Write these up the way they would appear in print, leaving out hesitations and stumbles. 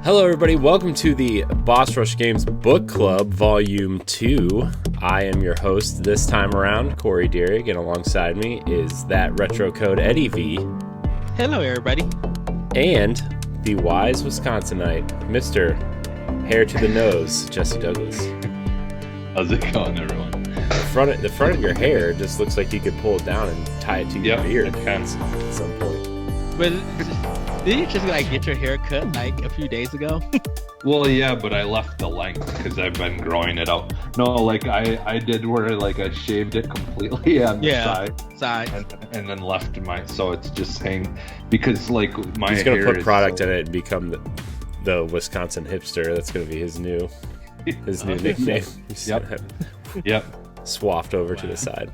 Hello, everybody. Welcome to the Boss Rush Games Book Club, Volume 2. I am your host this time around, Corey Deering, and alongside me is that retro code Eddie V. Hello, everybody. And the wise Wisconsinite, Mr. Hair to the Nose, Jesse Douglas. How's it going, everyone? The front of your hair just looks like you could pull it down and tie it to your beard at some point. But did you just get your hair cut a few days ago? Well, yeah, but I left the length because I've been growing it out. No, I did where I shaved it completely on the side. And then left so it's just hanging because my He's gonna put product in it and become the Wisconsin hipster. That's gonna be his new nickname. Yep. Swapped over to the side.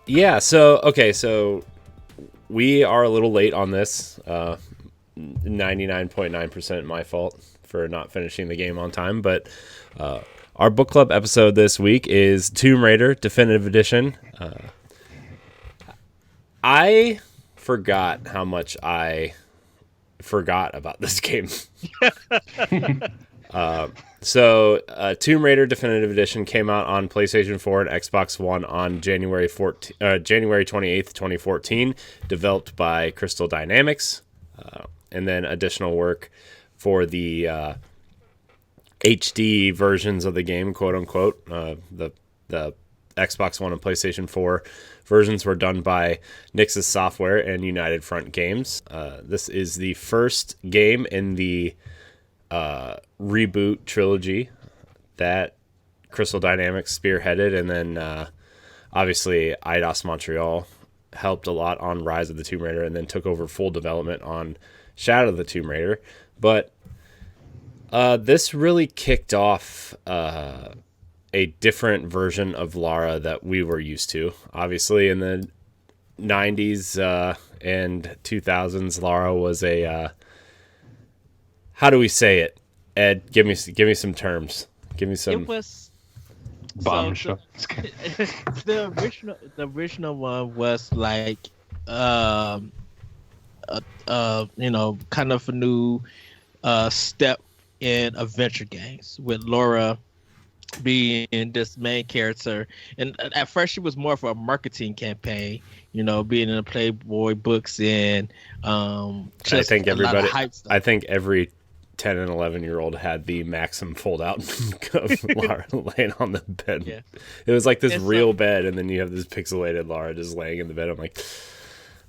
Yeah. So we are a little late on this. 99.9% my fault for not finishing the game on time. But our book club episode this week is Tomb Raider Definitive Edition. I forgot how much I forgot about this game. So Tomb Raider Definitive Edition came out on PlayStation 4 and Xbox One on January 28th, 2014, developed by Crystal Dynamics, and then additional work for the HD versions of the game, quote unquote. The Xbox One and PlayStation 4 versions were done by Nixxes Software and United Front Games. This is the first game in the reboot trilogy that Crystal Dynamics spearheaded, and then obviously Eidos Montreal helped a lot on Rise of the Tomb Raider and then took over full development on Shadow of the Tomb Raider. But this really kicked off a different version of Lara that we were used to. Obviously in the 90s and 2000s, Lara was a how do we say it? Ed, give me some terms. Give me some. It was bombshell. The original one was kind of a new step in adventure games with Laura being this main character, and at first she was more of a marketing campaign, being in the Playboy books and I think everybody, I think every 10 and 11-year-old had the Maxim fold out of Lara laying on the bed. Yeah. It was like this real bed, and then you have this pixelated Lara just laying in the bed. I'm like,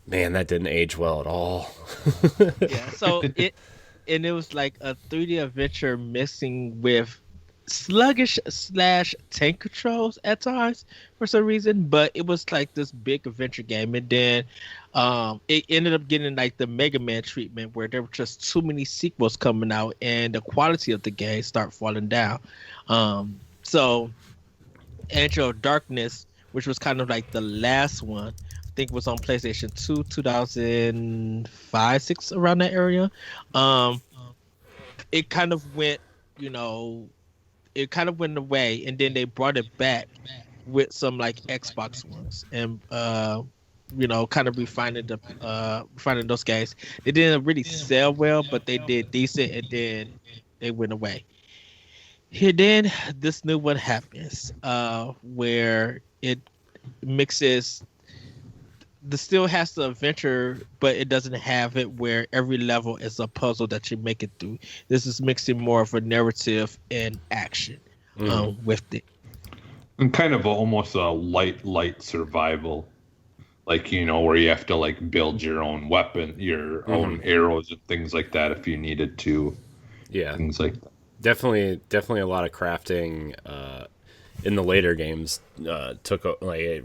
man, that didn't age well at all. Yeah, so it was like a 3D adventure mixing with sluggish / tank controls at times for some reason, but it was like this big adventure game. And then it ended up getting the Mega Man treatment, where there were just too many sequels coming out and the quality of the game start falling down. So Angel of Darkness, which was kind of the last one, I think was on PlayStation 2, 2005, 6, around that area. It kind of went, it kind of went away, and then they brought it back with some Xbox ones, and kind of refining those games. They didn't really sell well, but they did decent, and then they went away. Here, then this new one happens, where it mixes. Still has the adventure, but it doesn't have it where every level is a puzzle that you make it through. This is mixing more of a narrative and action with it. And kind of almost a light survival, where you have to build your own weapon, your own arrows and things like that if you needed to. Yeah, things like that. Definitely a lot of crafting in the later games. It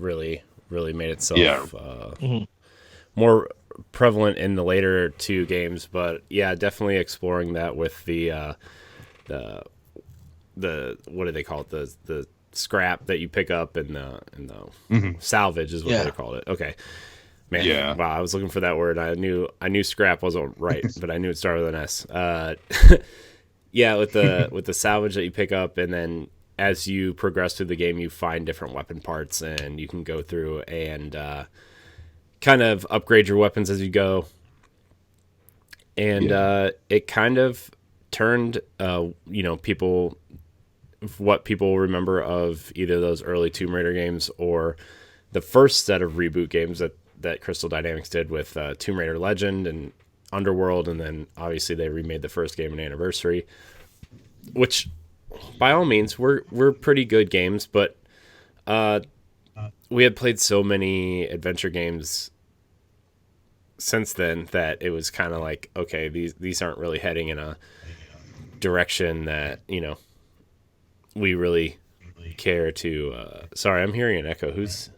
really made itself more prevalent in the later two games, but yeah, definitely exploring that with the what do they call it, the scrap that you pick up and the salvage is what they called it. Okay, man, yeah. Wow, I was looking for that word. I knew scrap wasn't right, but I knew it started with an S. Yeah, with the salvage that you pick up, and then as you progress through the game, you find different weapon parts, and you can go through and kind of upgrade your weapons as you go. and it kind of turned people, what people remember of either those early Tomb Raider games or the first set of reboot games that Crystal Dynamics did with Tomb Raider Legend and Underworld, and then obviously they remade the first game in Anniversary, which by all means were pretty good games, but we had played so many adventure games since then that it was kind of like, okay, these aren't really heading in a direction that we really care to. Sorry, I'm hearing an echo. Who's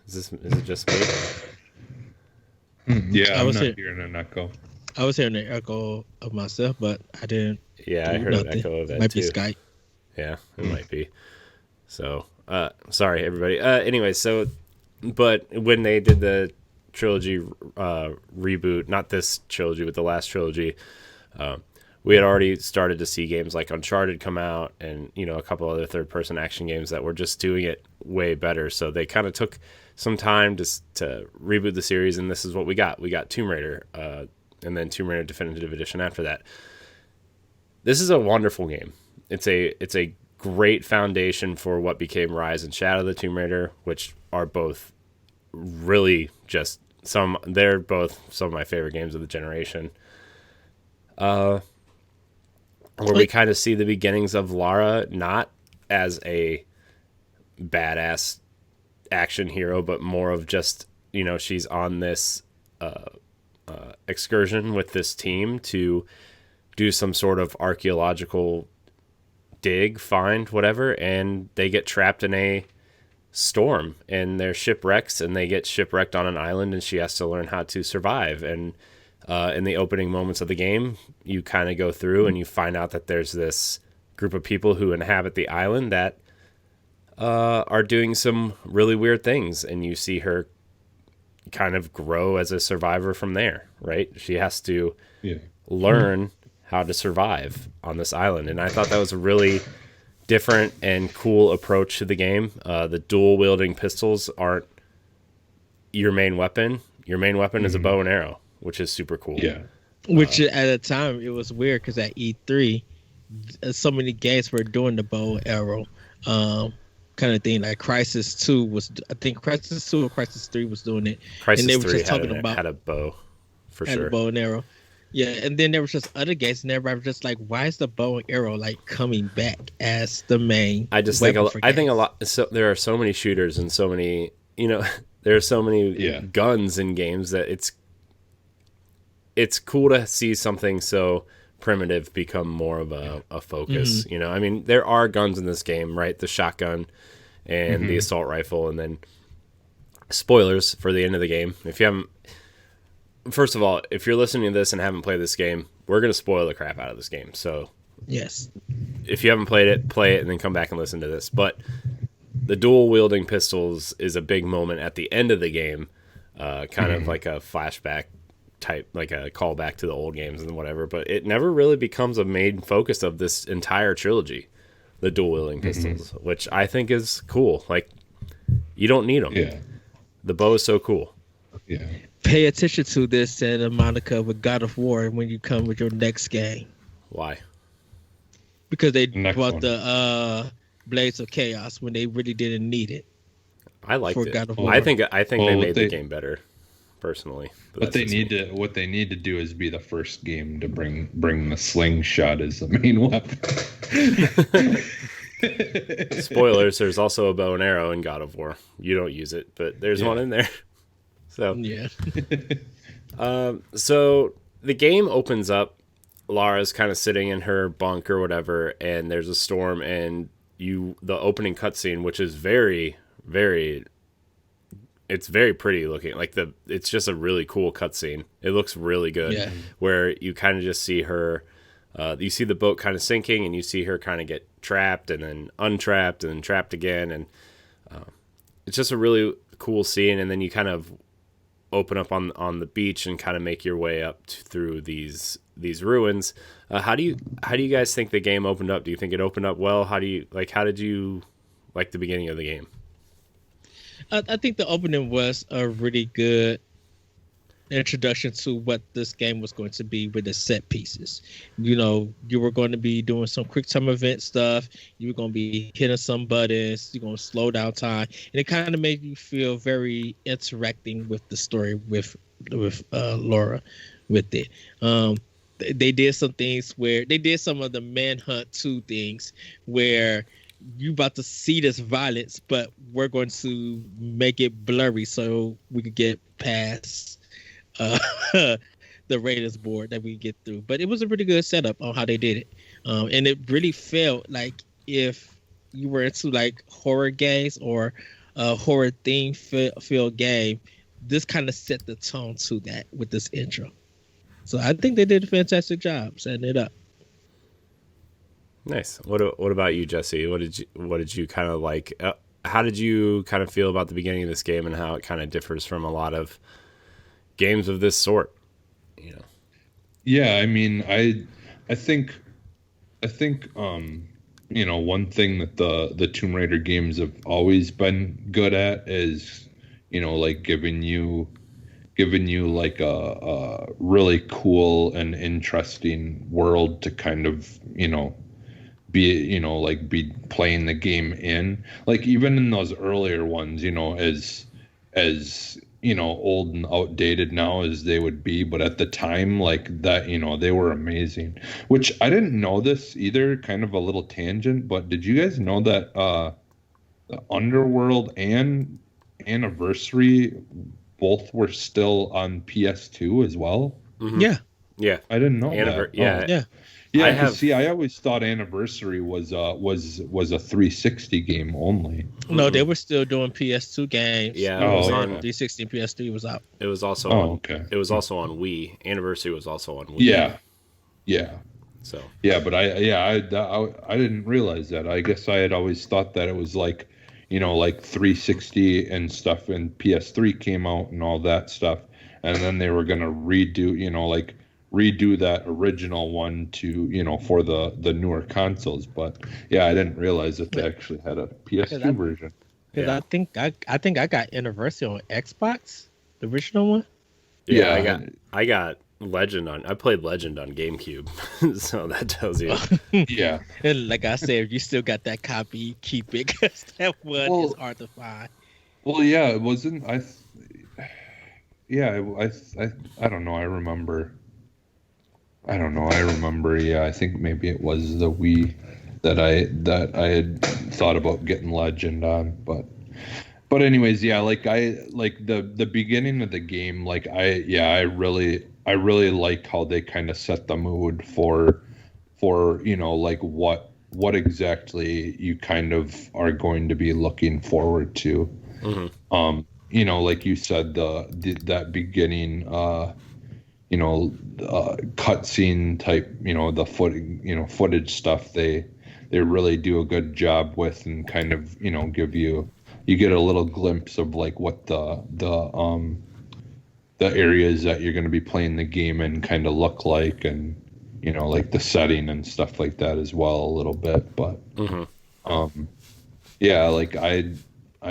is it just me? Yeah, I'm not hearing an echo. I was hearing an echo of myself, but I didn't. Yeah, I heard an echo of that might too. Be Skype. Yeah, it might be. So, sorry everybody. Anyway, but when they did the trilogy reboot, not this trilogy, but the last trilogy, we had already started to see games like Uncharted come out, and a couple other third-person action games that were just doing it way better. So they kind of took some time to reboot the series, and this is what we got. We got Tomb Raider, and then Tomb Raider Definitive Edition after that. This is a wonderful game. It's a great foundation for what became Rise and Shadow of the Tomb Raider, which are both really just they're both some of my favorite games of the generation. Where we kind of see the beginnings of Lara, not as a badass action hero, but more of just, she's on this excursion with this team to do some sort of archaeological dig, find, whatever, and they get trapped in a storm, and they're shipwrecks, and they get shipwrecked on an island, and she has to learn how to survive. And in the opening moments of the game, you kind of go through and you find out that there's this group of people who inhabit the island that are doing some really weird things, and you see her kind of grow as a survivor from there, right? She has to learn how to survive on this island, and I thought that was a really different and cool approach to the game. The dual-wielding pistols aren't your main weapon. Your main weapon is a bow and arrow, which is super cool. Yeah. Which at the time it was weird because at E3, so many games were doing the bow and arrow kind of thing. Like Crisis 2 was, I think Crisis 2 or Crisis 3 was doing it. Crisis and they were 3 just talking about had a bow for had sure. A bow and arrow. Yeah, and then there was just other games, and everybody was just like, "Why is the bow and arrow like coming back as the main?" I just think a lot. So there are so many shooters and so many, there are so many guns in games that it's cool to see something so primitive become more of a focus. Mm-hmm. I mean, there are guns in this game, right? The shotgun and the assault rifle, and then spoilers for the end of the game. If you haven't. First of all, if you're listening to this and haven't played this game, we're going to spoil the crap out of this game. So, yes, if you haven't played it, play it and then come back and listen to this. But the dual-wielding pistols is a big moment at the end of the game, kind of like a flashback type, like a callback to the old games and whatever. But it never really becomes a main focus of this entire trilogy, the dual-wielding pistols, which I think is cool. Like, you don't need them. Yeah. The bow is so cool. Yeah. Pay attention to this, Santa Monica, with God of War when you come with your next game. Why? Because they brought the Blades of Chaos when they really didn't need it. I liked it. God of War. I think they made the game better, personally. What they need to do is be the first game to bring the slingshot as the main weapon. Spoilers: there's also a bow and arrow in God of War. You don't use it, but there's one in there. So yeah. So the game opens up. Lara's kind of sitting in her bunk or whatever, and there's a storm, and the opening cutscene, which is very, very, it's very pretty looking. Like it's just a really cool cutscene. It looks really good. Yeah. Where you kind of just see her. You see the boat kind of sinking, and you see her kind of get trapped, and then untrapped, and then trapped again, and it's just a really cool scene. And then you kind of open up on the beach and kind of make your way up through these ruins. How do you guys think the game opened up? Do you think it opened up well? How did you like the beginning of the game? I think the opening was a really good. introduction to what this game was going to be with the set pieces. You know, you were going to be doing some quick time event stuff. You were going to be hitting some buttons. You're going to slow down time, and it kind of made you feel very interacting with the story with Laura with it. They did some things where they did some of the Manhunt 2 things where you about to see this violence, but we're going to make it blurry so we could get past the Raiders board that we get through. But it was a pretty good setup on how they did it. And it really felt like if you were into like horror games or a horror theme filled game, this kind of set the tone to that with this intro. So I think they did a fantastic job setting it up. Nice. What about you, Jesse? What did you kind of like? How did you kind of feel about the beginning of this game and how it kind of differs from a lot of games of this sort? You know. Yeah, I mean, I think you know, one thing that the Tomb Raider games have always been good at is, you know, like giving you like a really cool and interesting world to kind of, you know, be playing the game in. Like even in those earlier ones, you know, as you know, old and outdated now as they would be, but at the time, like that, you know, they were amazing. Which I didn't know this either, kind of a little tangent, but did you guys know that the Underworld and Anniversary both were still on PS2 as well? Mm-hmm. Yeah. I didn't know that. Yeah. Oh. Yeah, I always thought Anniversary was a 360 game only. No, they were still doing PS2 games. Yeah, it was on 360 and PS3 was out. It was also It was also on Wii. Anniversary was also on Wii. Yeah. So. Yeah, but I didn't realize that. I guess I had always thought that it was like, you know, like 360 and stuff, and PS3 came out and all that stuff, and then they were gonna redo that original one to, you know, for the newer consoles. But yeah, I didn't realize that they actually had a PS2 version. Because I think I got Anniversary on Xbox, the original one. Yeah, I got Legend on. I played Legend on GameCube, so that tells you. Yeah, and like I said, if you still got that copy, keep it, because that one is hard to find. Well, yeah, it wasn't. I don't know. I remember. Yeah, I think maybe it was the Wii that I had thought about getting Legend on, but anyways, yeah, like the beginning of the game, like I really like how they kind of set the mood for you know, like what exactly you kind of are going to be looking forward to. Mm-hmm. You know, like you said, that beginning you know, cutscene type, you know, the footage stuff they really do a good job with, and kind of, you know, you get a little glimpse of like what the areas that you're going to be playing the game in kind of look like, and, you know, like the setting and stuff like that as well a little bit. But yeah, like I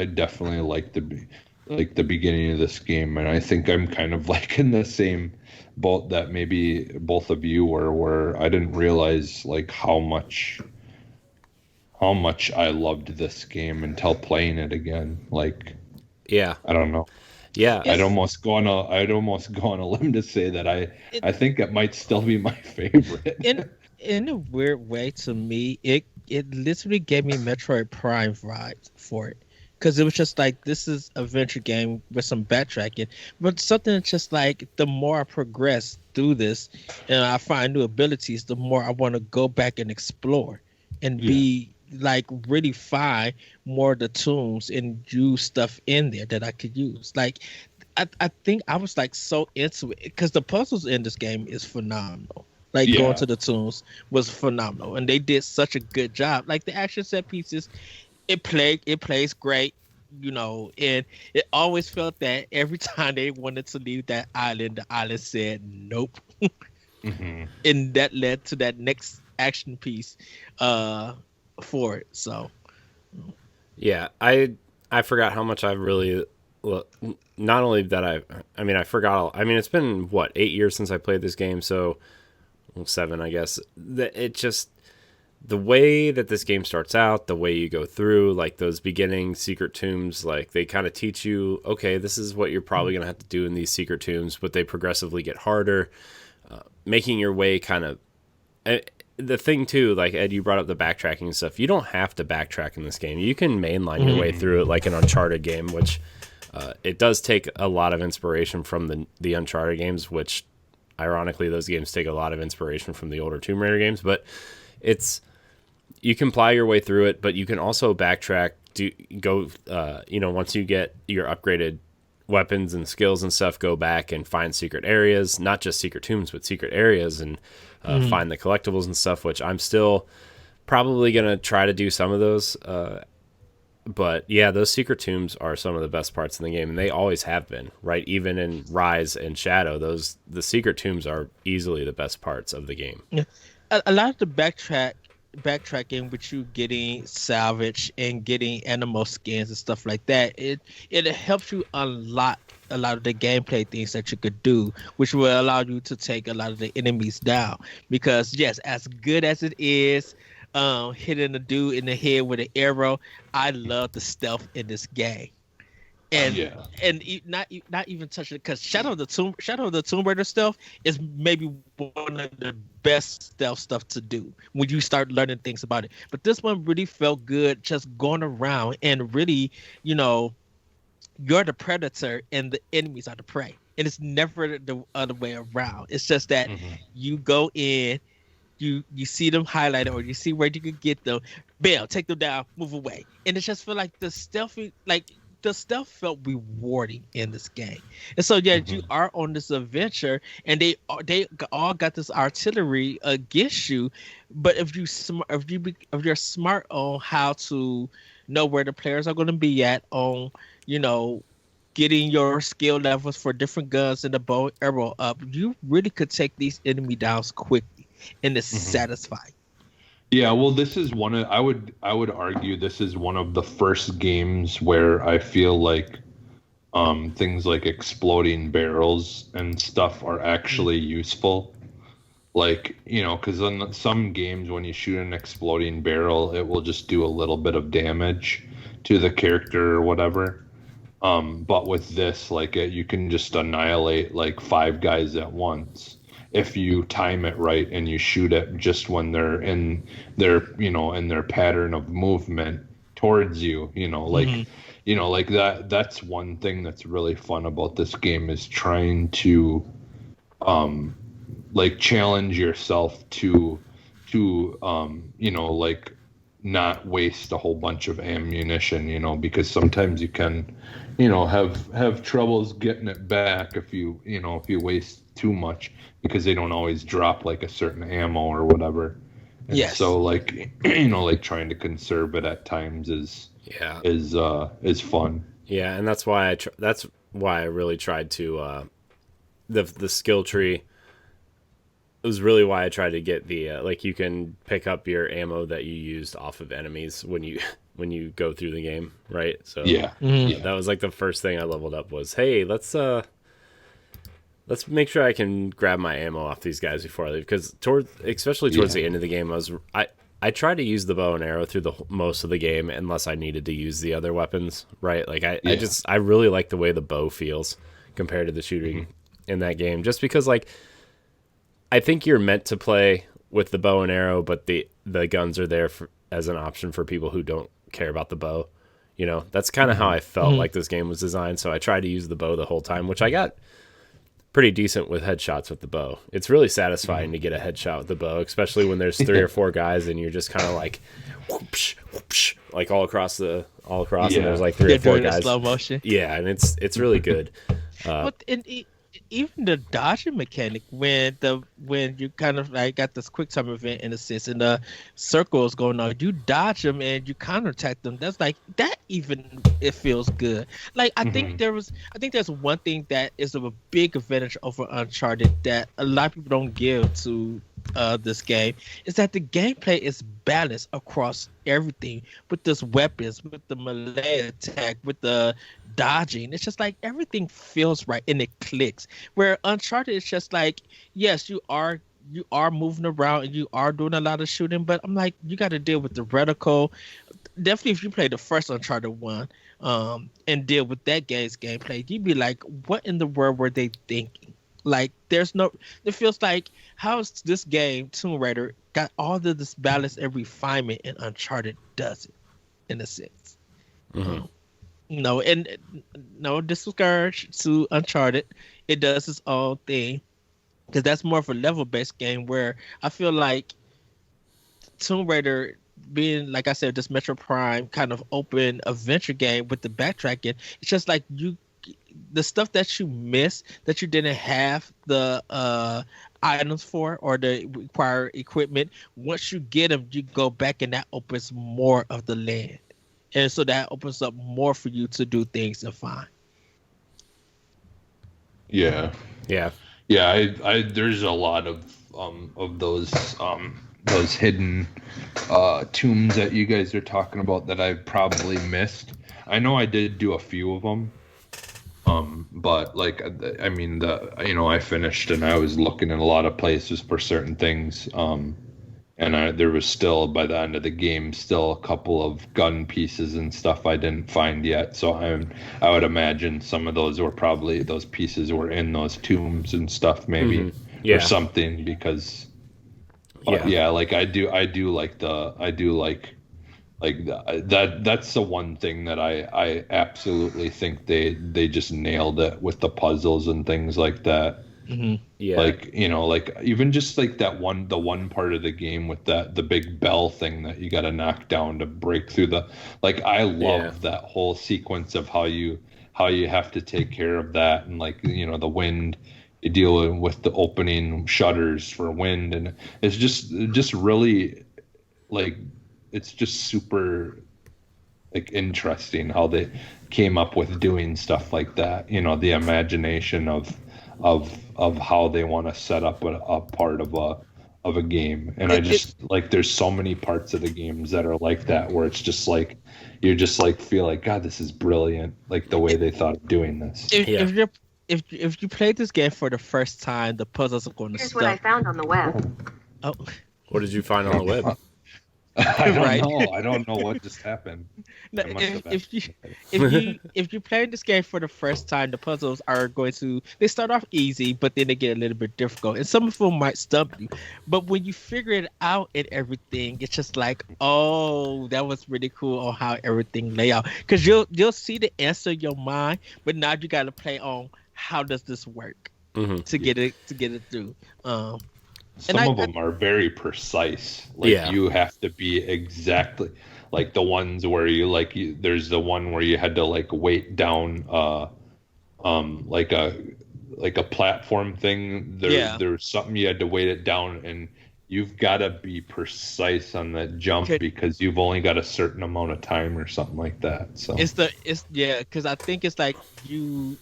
definitely like the beginning of this game, and I think I'm kind of like in the same boat that maybe both of you were, where I didn't realize like how much I loved this game until playing it again. Like, yeah, I don't know. Yeah, I'd almost go on a limb to say that I think it might still be my favorite. In a weird way, to me, it literally gave me Metroid Prime vibes for it. Because it was just like, this is an adventure game with some backtracking, but something that's just like, the more I progress through this and I find new abilities, the more I want to go back and explore and be like really find more of the tombs and use stuff in there that I could use. Like, I think I was like so into it because the puzzles in this game is phenomenal. Like going to the tombs was phenomenal, and they did such a good job. Like the action set pieces, it plays great, you know, and it always felt that every time they wanted to leave that island, the island said nope. Mm-hmm. And that led to that next action piece for it. So yeah, I forgot how much I really Well, not only that I forgot. It's been what 8 years since I played this game, so 7, I guess. It just the way that this game starts out, the way you go through, like those beginning secret tombs, like they kind of teach you, okay, this is what you're probably gonna have to do in these secret tombs, but they progressively get harder, making your way kind of. The thing too, like Ed, you brought up the backtracking and stuff. You don't have to backtrack in this game. You can mainline your way through it like an Uncharted game, which. It does take a lot of inspiration from the Uncharted games, which, ironically, those games take a lot of inspiration from the older Tomb Raider games. But you can ply your way through it, but you can also backtrack. Once you get your upgraded weapons and skills and stuff, go back and find secret areas, not just secret tombs, but secret areas, and find the collectibles and stuff. Which I'm still probably gonna try to do some of those. But yeah, those secret tombs are some of the best parts in the game, and they always have been, right? Even in Rise and Shadow, the secret tombs are easily the best parts of the game. Yeah. A lot of the backtracking with you getting salvage and getting animal skins and stuff like that, it helps you unlock a lot of the gameplay things that you could do, which will allow you to take a lot of the enemies down. Because yes, as good as it is, hitting a dude in the head with an arrow, I love the stealth in this game, and not even touching it, because Shadow of the Tomb Raider stealth is maybe one of the best stealth stuff to do when you start learning things about it. But this one really felt good, just going around and really, you're the predator and the enemies are the prey, and it's never the other way around. It's just that you go in. You see them highlighted, or you see where you could get them, bail, take them down, move away, and it just felt like the stealth felt rewarding in this game. And so you are on this adventure, and they all got this artillery against you, but if you're smart on how to know where the players are going to be at on getting your skill levels for different guns and the bow and arrow up, you really could take these enemy downs quickly. And it's satisfying. Yeah, well, this is I would argue this is one of the first games where I feel like things like exploding barrels and stuff are actually useful. Like, because in some games when you shoot an exploding barrel, it will just do a little bit of damage to the character or whatever. But with this, like, you can just annihilate like 5 guys at once if you time it right and you shoot it just when they're in their pattern of movement towards you, like that's one thing that's really fun about this game, is trying to like challenge yourself to like not waste a whole bunch of ammunition, because sometimes you can have troubles getting it back if you waste too much, because they don't always drop like a certain ammo or whatever. And so like like trying to conserve it at times is fun. Yeah, and that's why I really tried to the skill tree. It was really why I tried to get the like you can pick up your ammo that you used off of enemies when you go through the game, right? So that was like the first thing I leveled up was, hey, let's make sure I can grab my ammo off these guys before I leave, because especially towards the end of the game, I tried to use the bow and arrow through most of the game unless I needed to use the other weapons, right? Like I really like the way the bow feels compared to the shooting in that game, just because like I think you're meant to play with the bow and arrow, but the guns are there as an option for people who don't care about the bow. That's kind of how I felt like this game was designed. So I tried to use the bow the whole time, which I got pretty decent with headshots with the bow. It's really satisfying to get a headshot with the bow, especially when there's 3 or 4 guys and you're just kind of like whoopsh, whoopsh, like all across and there's like 3 or 4 guys. Slow motion. Yeah, and it's really good. But even the dodging mechanic, when you kind of like got this quick time event in a sense, and the circle is going on, you dodge them and you counterattack them. That's like that. Even it feels good. Like I think there's one thing that is of a big advantage over Uncharted that a lot of people don't give to this game, is that the gameplay is balanced across everything, with this weapons, with the melee attack, with the dodging. It's just like everything feels right and it clicks. Where Uncharted, it's just like, yes, you are moving around and you are doing a lot of shooting, but I'm like, you got to deal with the reticle. Definitely, if you play the first Uncharted one, and deal with that game's gameplay, you'd be like, what in the world were they thinking? Like, there's no. It feels like, how is this game Tomb Raider got all of this balance and refinement, and Uncharted does it in a sense. Mm-hmm. And no discourage to Uncharted, it does its own thing because that's more of a level-based game where I feel like Tomb Raider being, like I said, this Metro Prime kind of open adventure game with the backtracking, it's just like the stuff that you miss that you didn't have the items for or the required equipment. Once you get them, you go back and that opens more of the land, and so that opens up more for you to do things and find. Yeah. Yeah. I there's a lot of those hidden tombs that you guys are talking about that I've probably missed. I know I did do a few of them. But like, I mean, I finished and I was looking in a lot of places for certain things. And there was still, by the end of the game, still a couple of gun pieces and stuff I didn't find yet. So I would imagine some of those pieces were in those tombs and stuff, maybe, mm-hmm. or something. Because, like I do like that's the one thing that I absolutely think they just nailed it with the puzzles and things like that. Mm-hmm. Yeah, like like even just like the one part of the game with the big bell thing that you got to knock down to break through I love that whole sequence of how you have to take care of that, and the wind, you deal with the opening shutters for wind, and it's just really it's just super interesting how they came up with doing stuff like that. The imagination of how they want to set up a part of a game, and there's so many parts of the games that are like that where it's just like you just feel like, God, this is brilliant, the way they thought of doing this. If you play this game for the first time, the puzzles are going to Here's what I found on the web. Oh, what did you find on the web? I don't know. I don't know what just happened. No, if you play this game for the first time, the puzzles are they start off easy, but then they get a little bit difficult, and some of them might stump you. But when you figure it out and everything, it's just like, oh, that was really cool on how everything lay out. Because you'll see the answer in your mind, but now you got to play on how does this work to get it through. Some of them are very precise. You have to be exactly like the ones where there's the one where you had to weight down like a platform thing. There's something you had to weight it down, and you've got to be precise on that jump because you've only got a certain amount of time or something like that. So because I think it's like you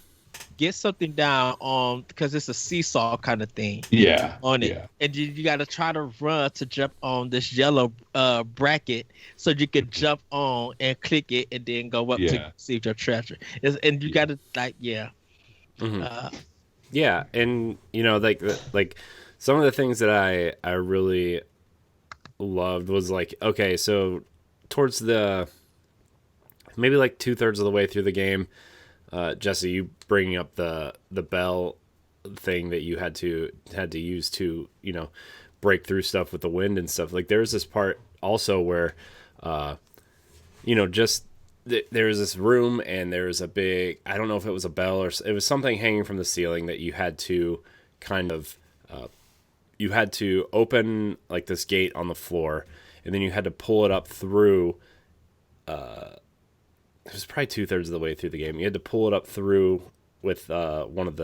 get something down on, because it's a seesaw kind of thing on it, and you got to try to run to jump on this yellow bracket so you can jump on and click it and then go up to receive your treasure. And you got to and like some of the things that I really loved was okay, so towards the maybe 2/3 of the way through the game, Jesse, you bringing up the bell thing that you had to use to break through stuff with the wind and stuff. There was this part also where just there was this room and there was a big, I don't know if it was a bell or it was something hanging from the ceiling that you had to kind of you had to open this gate on the floor, and then you had to pull it up through it was probably 2/3 of the way through the game. You had to pull it up through with one of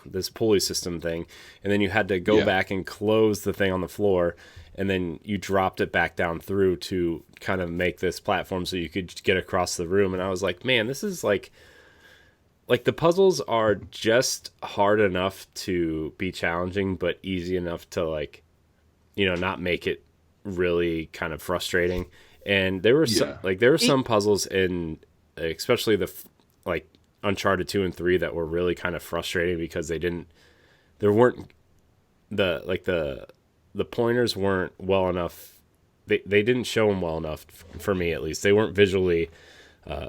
this pulley system thing, and then you had to go back and close the thing on the floor, and then you dropped it back down through to kind of make this platform so you could get across the room. And I was like, man, this is like the puzzles are just hard enough to be challenging, but easy enough to not make it really kind of frustrating. And there were some puzzles in especially like Uncharted 2 and 3 that were really kind of frustrating because there weren't the pointers weren't well enough. They didn't show them well enough for me, at least. They weren't visually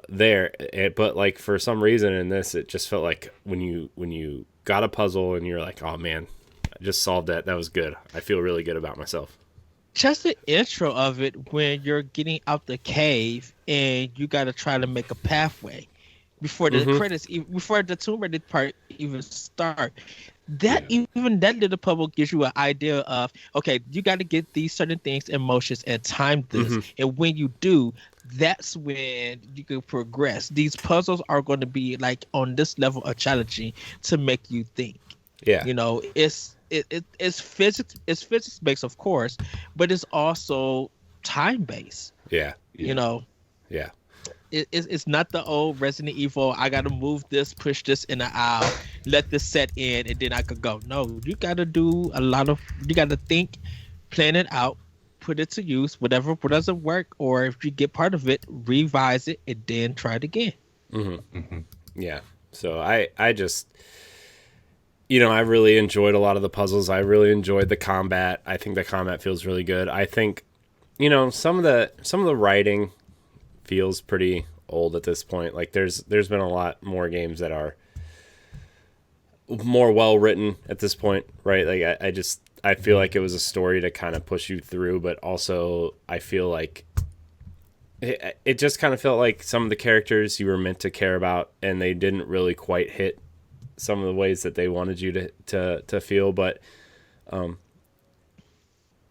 there, but like for some reason in this, it just felt like when you got a puzzle and you're like, oh man, I just solved that. That was good. I feel really good about myself. Just the intro of it when you're getting out the cave and you got to try to make a pathway before the credits, before the Tomb Raider part even start. Even that little puzzle gives you an idea of, okay, you got to get these certain things in motions and time this, and when you do, that's when you can progress. These puzzles are going to be like on this level of challenging to make you think. Yeah, it's physics. It's physics based, of course, but it's also time based. Yeah. Yeah. It's not the old Resident Evil. I got to move this, push this in the aisle, let this set in, and then I could go. No, you got to do you got to think, plan it out, put it to use. Whatever doesn't work, or if you get part of it, revise it, and then try it again. Yeah. So I just, I really enjoyed a lot of the puzzles. I really enjoyed the combat. I think the combat feels really good. I think, some of the writing feels pretty old at this point. Like there's been a lot more games that are more well written at this point, right? Like I feel like it was a story to kind of push you through, but also I feel like it just kind of felt like some of the characters you were meant to care about, and they didn't really quite hit some of the ways that they wanted you to feel. But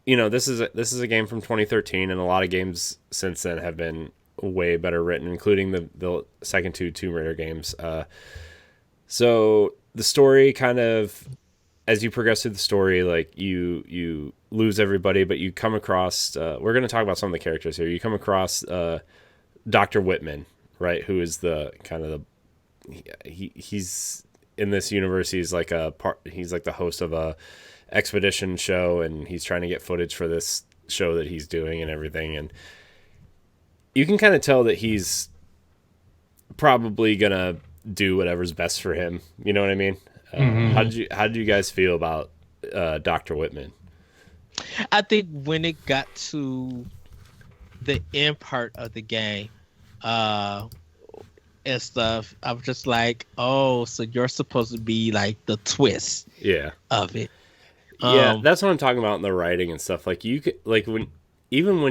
this is a game from 2013, and a lot of games since then have been way better written, including the second two Tomb Raider games. So the story kind of, as you progress through the story, like you lose everybody, but you come across, we're going to talk about some of the characters here. You come across Dr. Whitman, right? Who is the kind of he's in this universe. He's like the host of a expedition show, and he's trying to get footage for this show that he's doing and everything. And you can kind of tell that he's probably gonna do whatever's best for him. You know what I mean? How did you guys feel about Dr. Whitman? I think when it got to the end part of the game and stuff, I was just like, oh, so you're supposed to be like the twist of it. Yeah, that's what I'm talking about in the writing and stuff. Like you could, like when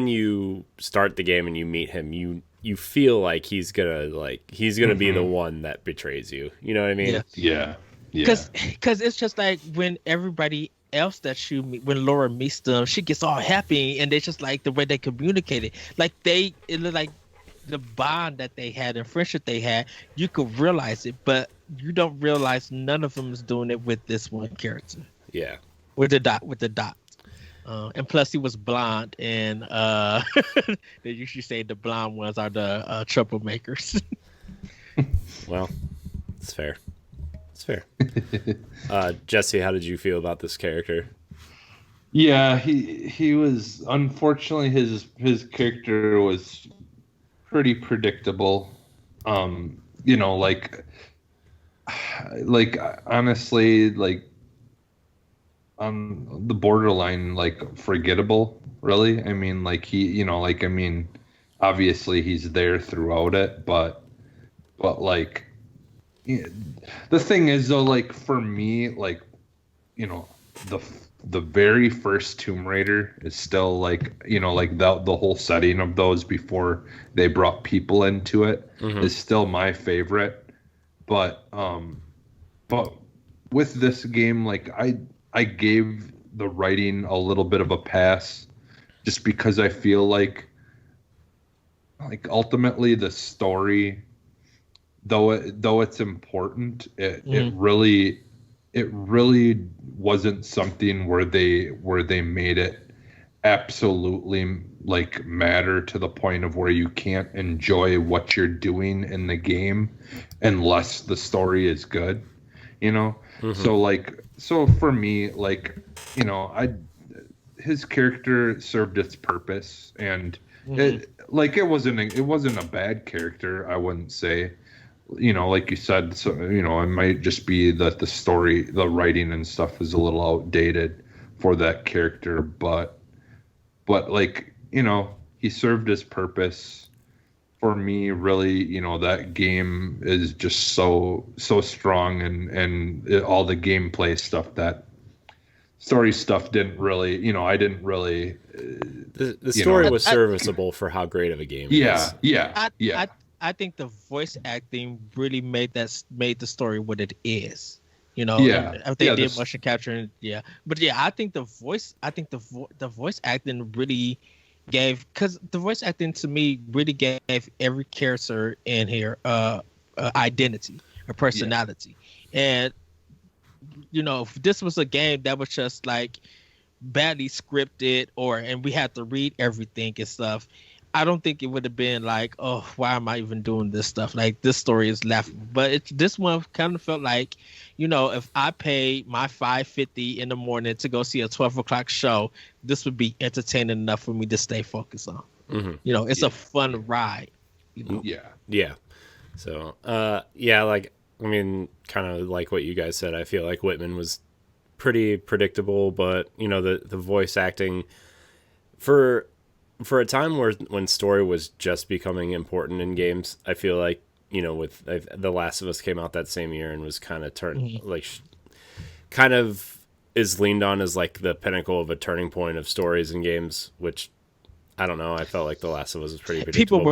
you start the game and you meet him, you feel like he's gonna be the one that betrays you. You know what I mean? Yeah. Because it's just like when everybody else that you meet, when Laura meets them, she gets all happy, and it's just like the way they communicated. Like it looked like the bond that they had and friendship they had. You could realize it, but you don't realize none of them is doing it with this one character. Yeah. With the dot. And plus he was blonde, and they usually say the blonde ones are the troublemakers. Well, it's fair. It's fair. Jesse, how did you feel about this character? Yeah, he was, unfortunately, his character was pretty predictable. Like honestly, like on the borderline, like forgettable, really. I mean, like obviously he's there throughout it, but like, the thing is though, like for me, like, the very first Tomb Raider is still like, like the whole setting of those before they brought people into it is still my favorite. But with this game, like I gave the writing a little bit of a pass, just because I feel like ultimately the story, though it's important, it really wasn't something where they made it absolutely like matter to the point of where you can't enjoy what you're doing in the game unless the story is good, So for me, like, his character served its purpose, and it wasn't a bad character, I wouldn't say. Like you said, so it might just be that the story, the writing and stuff is a little outdated for that character, but like, he served his purpose. For me, really, that game is just so strong, and all the gameplay stuff, that story stuff didn't really, I didn't really. The story was serviceable for how great of a game it is. Yeah. I think the voice acting really made the story what it is. Yeah. I think did motion capture, but I think the voice acting really gave, because the voice acting to me really gave every character in here identity or personality. And if this was a game that was just like badly scripted and we had to read everything and stuff, I don't think it would have been like, oh, why am I even doing this stuff? Like, this story is laughable. But this one kind of felt like, if I paid my $5.50 in the morning to go see a 12 o'clock show, this would be entertaining enough for me to stay focused on. Mm-hmm. It's a fun ride. Yeah. So, like, I mean, kind of like what you guys said, I feel like Whitman was pretty predictable, but, the voice acting for a time when story was just becoming important in games, I feel like, with The Last of Us came out that same year and was kind of kind of is leaned on as like the pinnacle of a turning point of stories in games, which I don't know. I felt like The Last of Us was pretty predictable, but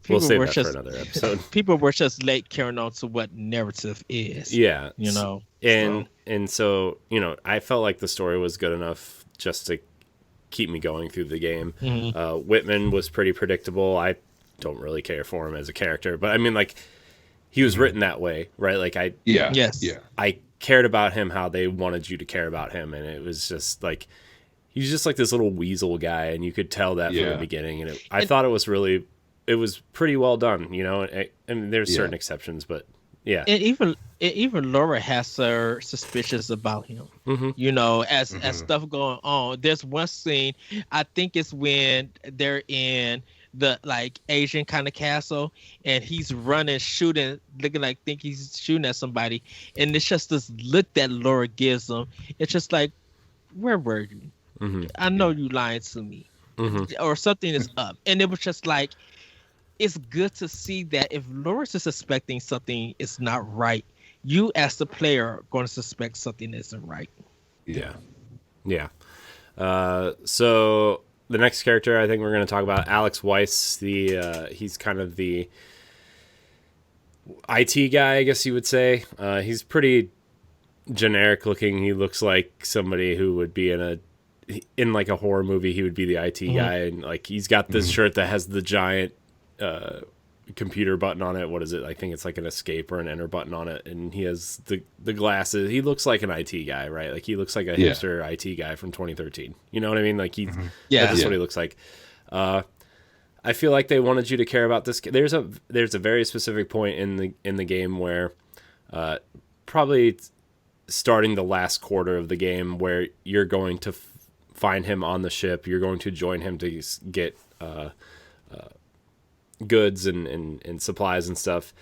we'll save that for another episode. People were just late carrying on to what narrative is. Yeah. And so, I felt like the story was good enough just to keep me going through the game. Mm-hmm. Whitman was pretty predictable. I don't really care for him as a character, but I mean, like, he was written that way, right? Like, I cared about him how they wanted you to care about him, and it was just like he's just like this little weasel guy, and you could tell that from the beginning. And I thought it was pretty well done, and there's certain exceptions, but yeah. And even Laura has her suspicions about him. Mm-hmm. As stuff going on. There's one scene, I think it's when they're in the like Asian kind of castle, and he's running, shooting, looking like think he's shooting at somebody, and it's just this look that Laura gives him. It's just like, where were you? Mm-hmm. I know you lying to me, or something is up. And it was just like, it's good to see that if Laura's is suspecting something is not right, you as the player are going to suspect something isn't right. Yeah. So the next character I think we're going to talk about, Alex Weiss. He's kind of the IT guy, I guess you would say. He's pretty generic looking. He looks like somebody who would be in like a horror movie. He would be the IT guy, and like he's got this shirt that has the giant computer button on it. What is it? I think it's like an escape or an enter button on it, and he has the glasses. He looks like an IT guy, right? Like he looks like a hipster IT guy from 2013. You know what I mean? Like that's what he looks like. I feel like they wanted you to care about this. There's a very specific point in the game where probably starting the last quarter of the game where you're going to find him on the ship. You're going to join him to get goods and supplies and stuff,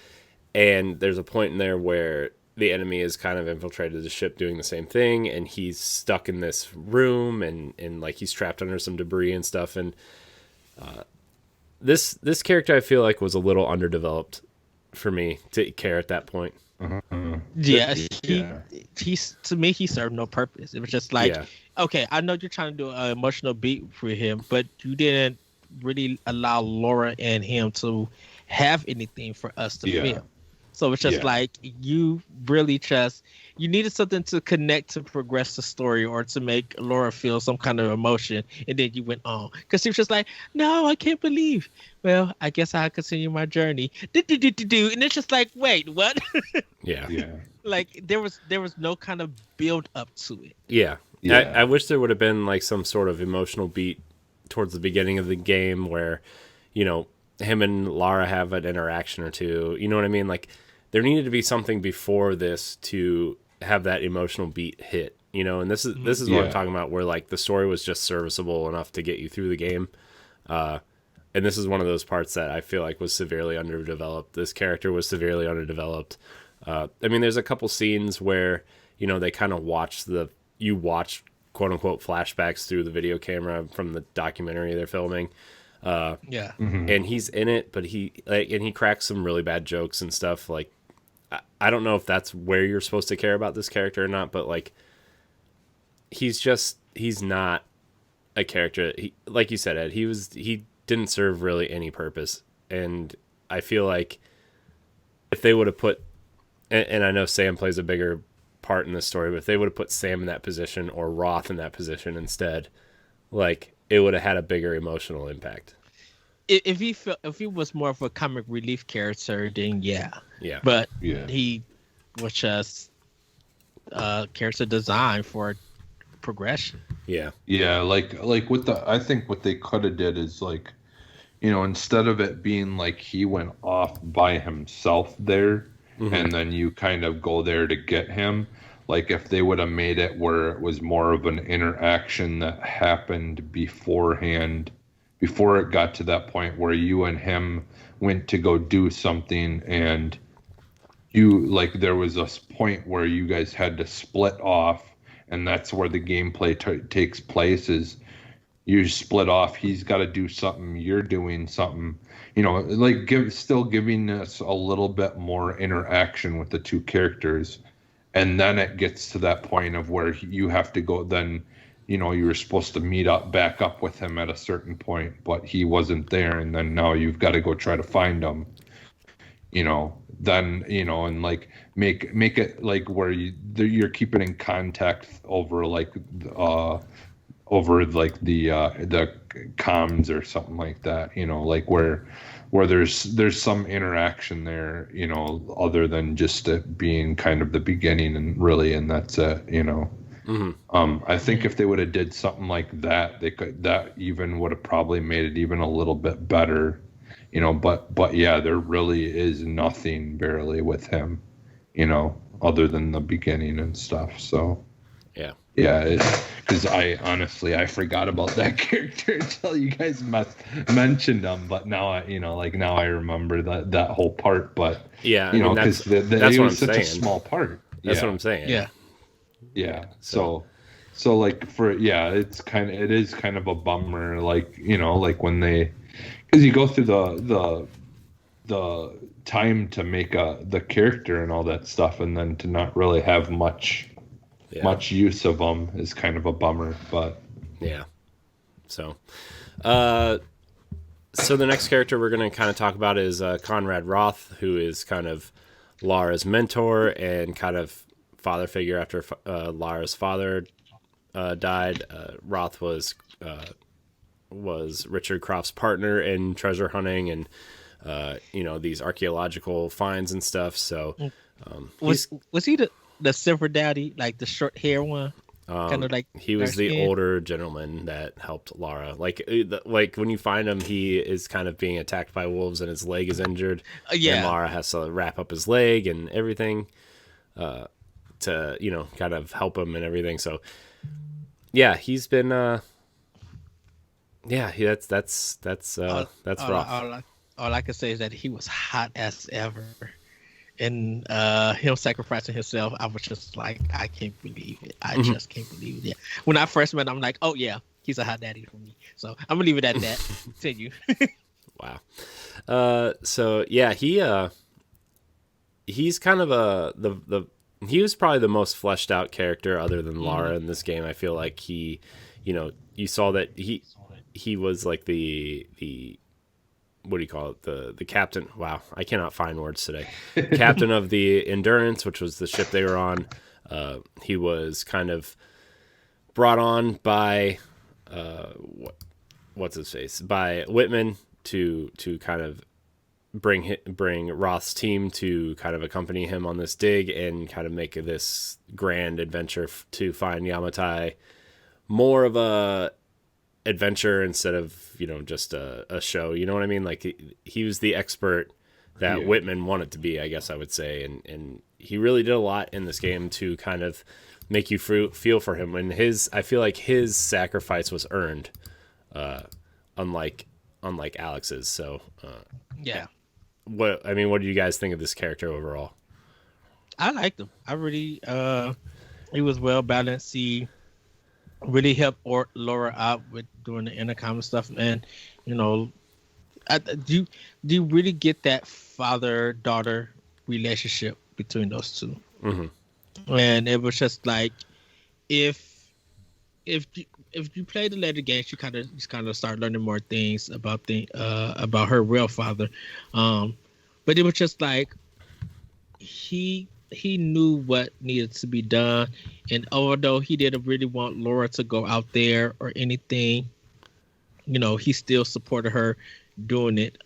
and there's a point in there where the enemy is kind of infiltrated the ship doing the same thing, and he's stuck in this room and like he's trapped under some debris and stuff, and this character I feel like was a little underdeveloped for me to care at that point. He's to me, he served no purpose. It was just like, okay, I know you're trying to do an emotional beat for him, but you didn't really allow Laura and him to have anything for us to feel. So it's just like you really you needed something to connect to progress the story or to make Laura feel some kind of emotion, and then you went on because she was just like, no, I can't believe. Well, I guess I'll continue my journey. And it's just like, wait, what? Like there was no kind of build up to it. I wish there would have been like some sort of emotional beat towards the beginning of the game where, him and Lara have an interaction or two. You know what I mean? Like there needed to be something before this to have that emotional beat hit, and this is what I'm talking about, where like the story was just serviceable enough to get you through the game. And this is one of those parts that I feel like was severely underdeveloped. This character was severely underdeveloped. I mean, there's a couple scenes where, you know, they kind of watch quote unquote flashbacks through the video camera from the documentary they're filming. And he's in it, but he cracks some really bad jokes and stuff. Like, I don't know if that's where you're supposed to care about this character or not, but like, he's not a character. Like you said, Ed, he didn't serve really any purpose. And I feel like if they would have put, and I know Sam plays a bigger part in this story, but if they would have put Sam in that position or Roth in that position instead, like, it would have had a bigger emotional impact. If he was more of a comic relief character, then yeah. But he was just character design for progression. Yeah, like I think what they could have did is, like, you know, instead of it being like he went off by himself there, and then you kind of go there to get him, like if they would have made it where it was more of an interaction that happened beforehand, before it got to that point where you and him went to go do something, and you, like, there was a point where you guys had to split off, and that's where the gameplay takes place. Is you split off, he's got to do something, you're doing something, you know, like still giving us a little bit more interaction with the two characters. And then it gets to that point of where you have to go, then, you know, you were supposed to back up with him at a certain point, but he wasn't there, and then now you've got to go try to find him, you know, then, you know, and like make it like where you're keeping in contact over like the comms or something like that, you know, like where there's some interaction there, you know, other than just it being kind of the beginning and that's it, you know. I think if they would have did something like that, that even would have probably made it even a little bit better, you know, but yeah, there really is nothing barely with him, you know, other than the beginning and stuff. So yeah, because I forgot about that character until you guys mentioned him, but now I remember that whole part. But yeah, you know, because that's it what was I'm such saying. a small part. That's what I'm saying. Yeah. So like it is kind of a bummer, like, you know, like when because you go through the time to make the character and all that stuff, and then to not really have much use of them is kind of a bummer. But so the next character we're going to kind of talk about is Conrad Roth, who is kind of Lara's mentor and kind of father figure after Lara's father died. Roth was Richard Croft's partner in treasure hunting and you know, these archaeological finds and stuff. So was he the silver daddy, like the short hair one? Kind of like he was the older gentleman that helped Lara. Like when you find him, he is kind of being attacked by wolves and his leg is injured. And Lara has to wrap up his leg and everything to, you know, kind of help him and everything. So yeah, he's been that's rough. All I can say is that he was hot as ever. And him sacrificing himself, I was just like, I can't believe it. I just can't believe it. When I first met him, I'm like, oh yeah, he's a hot daddy for me. So I'm gonna leave it at that. Continue. Wow. So yeah, he's kind of he was probably the most fleshed out character other than Lara in this game. I feel like he, you know, you saw that he was like the what do you call it? The captain. Wow, I cannot find words today. Captain of the Endurance, which was the ship they were on. He was kind of brought on by what's his face? By Whitman to kind of bring Roth's team to kind of accompany him on this dig and kind of make this grand adventure to find Yamatai. More of a adventure instead of, you know, just a show, you know what I mean? Like he was the expert that Whitman wanted to be, I guess I would say, and he really did a lot in this game to kind of make you feel for him. And I feel like his sacrifice was earned, unlike unlike Alex's. So yeah. What do you guys think of this character overall? I liked him. I really he was well balanced. He really helped Laura out with doing the intercom and stuff. And do you really get that father-daughter relationship between those two? Mm-hmm. And it was just like if you play the later games, you kind of start learning more things about her real father. But it was just like he knew what needed to be done, and although he didn't really want Laura to go out there or anything, he still supported her doing it,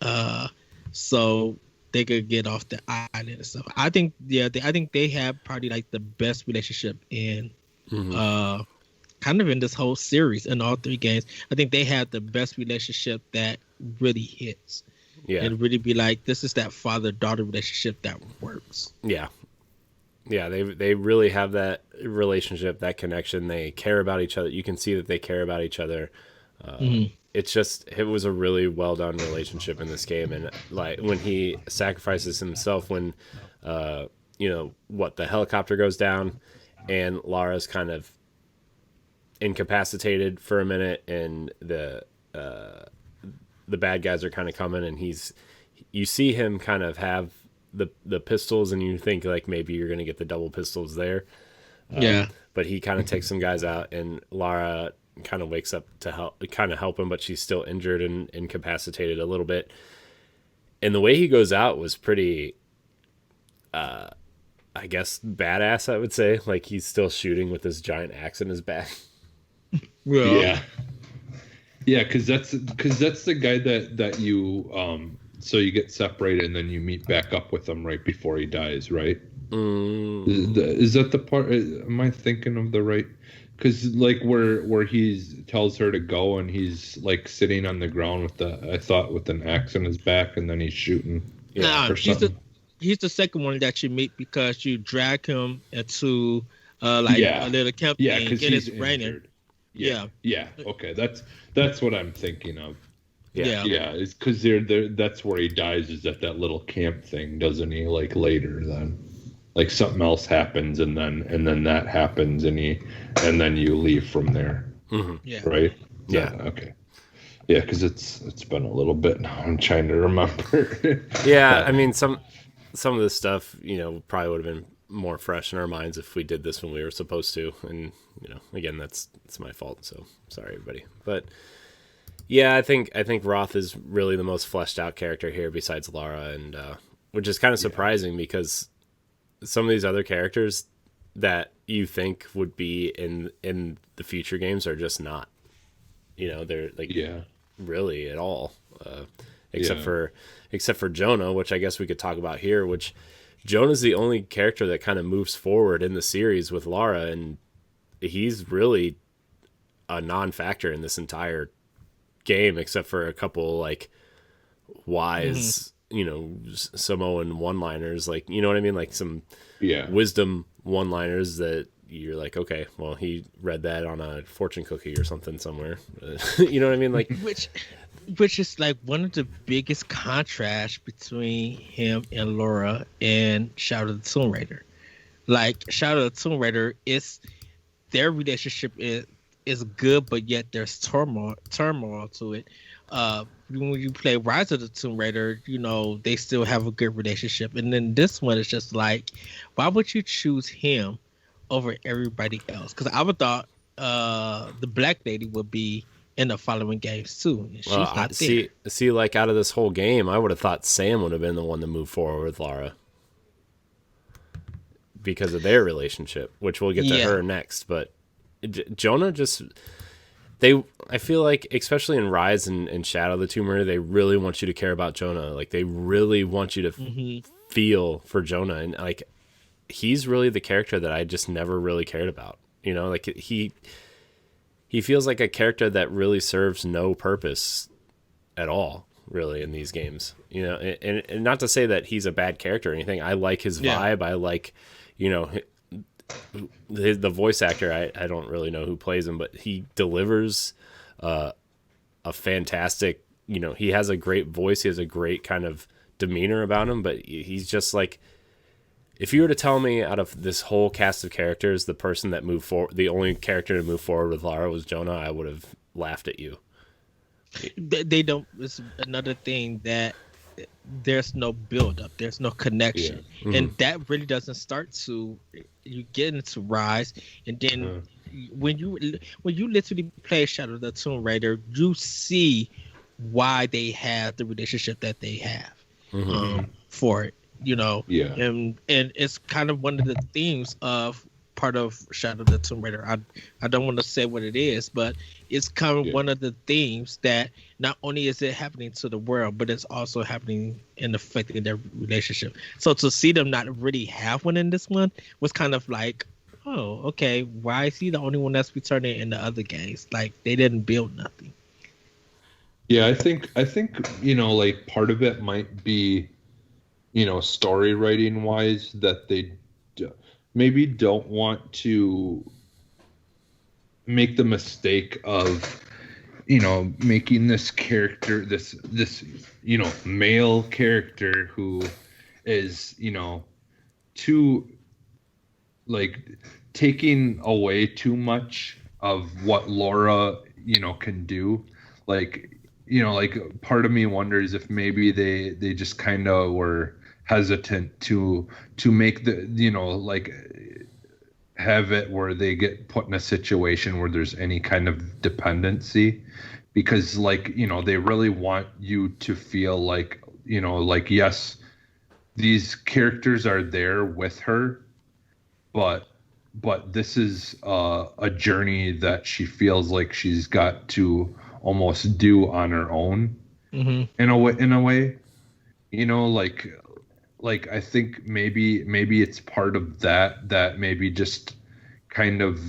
so they could get off the island and stuff. I think they have probably like the best relationship in kind of in this whole series. In all three games, I think they have the best relationship that really hits. Yeah, and really be like, this is that father-daughter relationship that works. Yeah, they really have that relationship, that connection. They care about each other. You can see that they care about each other. It was a really well done relationship in this game. And like when he sacrifices himself, when the helicopter goes down and Lara's kind of incapacitated for a minute, and the bad guys are kind of coming, and you see him kind of have the pistols, and you think like maybe you're going to get the double pistols there. But he kind of takes some guys out, and Lara kind of wakes up to help him, but she's still injured and incapacitated a little bit. And the way he goes out was pretty, I guess, badass, I would say. Like, he's still shooting with this giant axe in his back. Yeah. Yeah, because that's the guy that you so you get separated and then you meet back up with him right before he dies, right? Is that the part? Am I thinking of the right? Because like where he tells her to go and he's like sitting on the ground with an axe in his back, and then he's shooting. He's the second one that you meet, because you drag him into a little camp thing, and it's raining. Yeah. Okay, that's what I'm thinking of. Yeah. It's because that's where he dies, is at that little camp thing, doesn't he? Like later, then, like something else happens, and then that happens, and then you leave from there. Mm-hmm. Yeah. Right. Yeah. Okay. Yeah, because it's been a little bit now. I'm trying to remember. Yeah, I mean some of this stuff, probably would have been more fresh in our minds if we did this when we were supposed to, and again, that's my fault, so sorry everybody. But yeah, I think Roth is really the most fleshed out character here besides Lara, and which is kind of surprising, because some of these other characters that you think would be in the future games are just not. They're like really at all, except for Jonah, which I guess we could talk about here. Which Jonah's the only character that kind of moves forward in the series with Lara, and he's really a non-factor in this entire game, except for a couple like wise, Samoan one-liners, like, you know what I mean, like some wisdom one-liners that you're like, okay, well, he read that on a fortune cookie or something somewhere. You know what I mean, like which is like one of the biggest contrasts between him and Laura in Shadow of the Tomb Raider. Like, Shadow of the Tomb Raider, their relationship is good, but yet there's turmoil to it. When you play Rise of the Tomb Raider, they still have a good relationship. And then this one is just like, why would you choose him over everybody else? Because I would thought the black lady would be in the following games too. And she's not there. See, like out of this whole game, I would have thought Sam would have been the one to move forward with Lara, because of their relationship, which we'll get to her next. But Jonah I feel like, especially in Rise and Shadow of the Tomb Raider, they really want you to care about Jonah. Like, they really want you to feel for Jonah. And like, he's really the character that I just never really cared about. Like he feels like a character that really serves no purpose at all, really, in these games. And not to say that he's a bad character or anything. I like his vibe. I like, the voice actor. I don't really know who plays him, but he delivers a fantastic he has a great voice. He has a great kind of demeanor about him, but he's just like, if you were to tell me out of this whole cast of characters, the person that moved forward, the only character to move forward with Lara was Jonah, I would have laughed at you. They don't. It's another thing that there's no build up, there's no connection, and that really doesn't start to you get into Rise, and then when you literally play Shadow of the Tomb Raider, you see why they have the relationship that they have for it, and it's kind of one of the themes of part of Shadow of the Tomb Raider. I don't want to say what it is, but it's kind of one of the themes that not only is it happening to the world, but it's also happening and affecting their relationship. So to see them not really have one in this one was kind of like, oh, okay, why is he the only one that's returning in the other games? Like, they didn't build nothing. Yeah, I think like part of it might be, story writing wise, that they maybe don't want to make the mistake of making this character this male character who is too, like, taking away too much of what Laura can do. Like, like, part of me wonders if maybe they just kind of were hesitant to make the like have it where they get put in a situation where there's any kind of dependency, because like they really want you to feel like like, yes, these characters are there with her, but this is a journey that she feels like she's got to almost do on her own, in a way, like I think maybe it's part of that maybe just kind of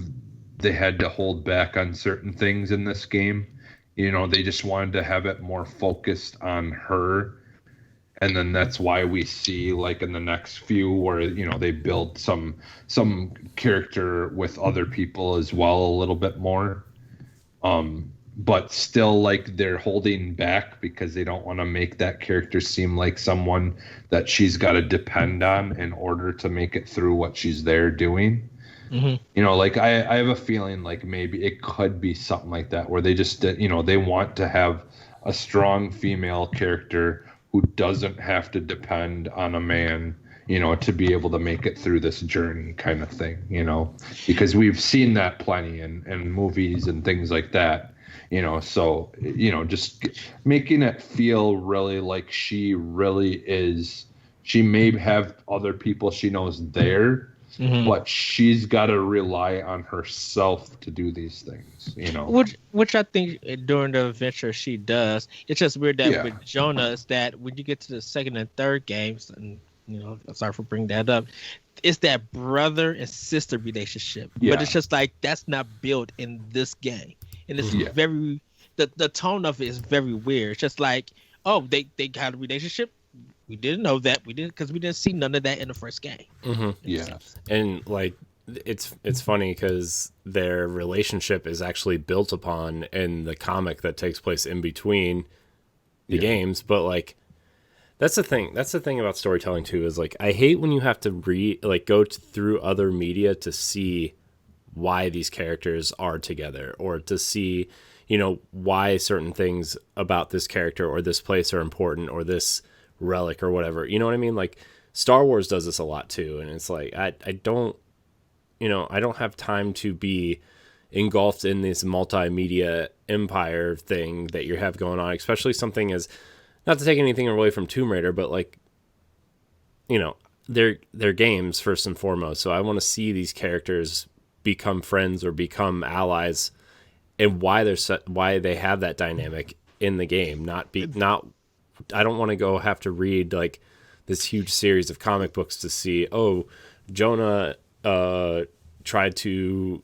they had to hold back on certain things in this game. They just wanted to have it more focused on her, and then that's why we see, like, in the next few where they build some character with other people as well a little bit more, but still, like, they're holding back because they don't want to make that character seem like someone that she's got to depend on in order to make it through what she's there doing. Like, I have a feeling like maybe it could be something like that, where they just they want to have a strong female character who doesn't have to depend on a man to be able to make it through this journey, kind of thing, because we've seen that plenty in movies and things like that. So just making it feel really like she really is. She may have other people she knows there, but she's got to rely on herself to do these things. Which I think during the adventure she does. It's just weird that with Jonah is that when you get to the second and third games, and sorry for bringing that up, it's that brother and sister relationship. But it's just like that's not built in this game. And it's very, the tone of it is very weird. It's just like, oh, they had a relationship. We didn't know that. We didn't, because we didn't see none of that in the first game. And like, it's funny because their relationship is actually built upon in the comic that takes place in between the games. But like, that's the thing. That's the thing about storytelling too. Is like, I hate when you have to go through other media to see why these characters are together, or to see, why certain things about this character or this place are important, or this relic or whatever. You know what I mean? Like, Star Wars does this a lot too, and it's like I don't have time to be engulfed in this multimedia empire thing that you have going on, especially something as, not to take anything away from Tomb Raider, but like, they're games first and foremost. So I want to see these characters become friends or become allies, and why they have that dynamic in the game. I don't want to have to read like this huge series of comic books to see, oh, Jonah tried to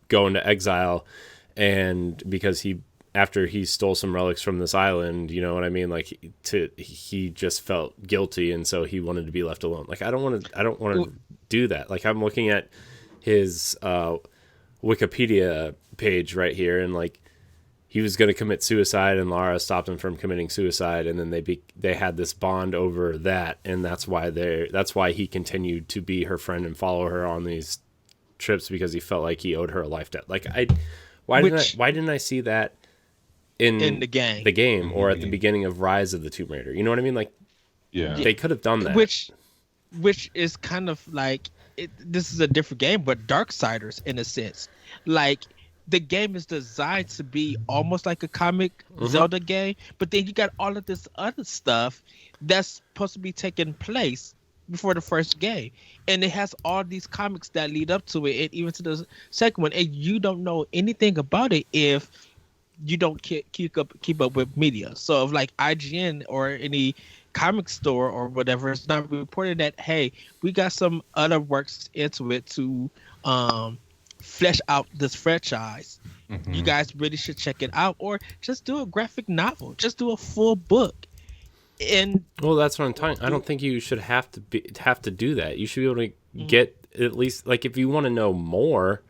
go into exile, and because after he stole some relics from this island, you know what I mean? Like, he just felt guilty, and so he wanted to be left alone. Like, I don't want to do that. Like, I'm looking at his Wikipedia page right here, and like, he was going to commit suicide, and Lara stopped him from committing suicide, and then they had this bond over that, and that's why he continued to be her friend and follow her on these trips, because he felt like he owed her a life debt. Like why didn't I see that in the game or at the beginning of Rise of the Tomb Raider? You know what I mean? Like, yeah, they could have done that. Which is kind of like this is a different game, but Darksiders in a sense, like. The game is designed to be almost like a comic Zelda game, but then you got all of this other stuff that's supposed to be taking place before the first game, and it has all these comics that lead up to it, and even to the second one, and you don't know anything about it if you don't keep up with media. So if like IGN or any comic store or whatever is not reporting that, hey, we got some other works into it to flesh out this franchise, you guys really should check it out, or just do a graphic novel, just do a full book. And well, that's what I'm talking. I don't think you should have to do that. You should be able to get at least, like, if you want to know more,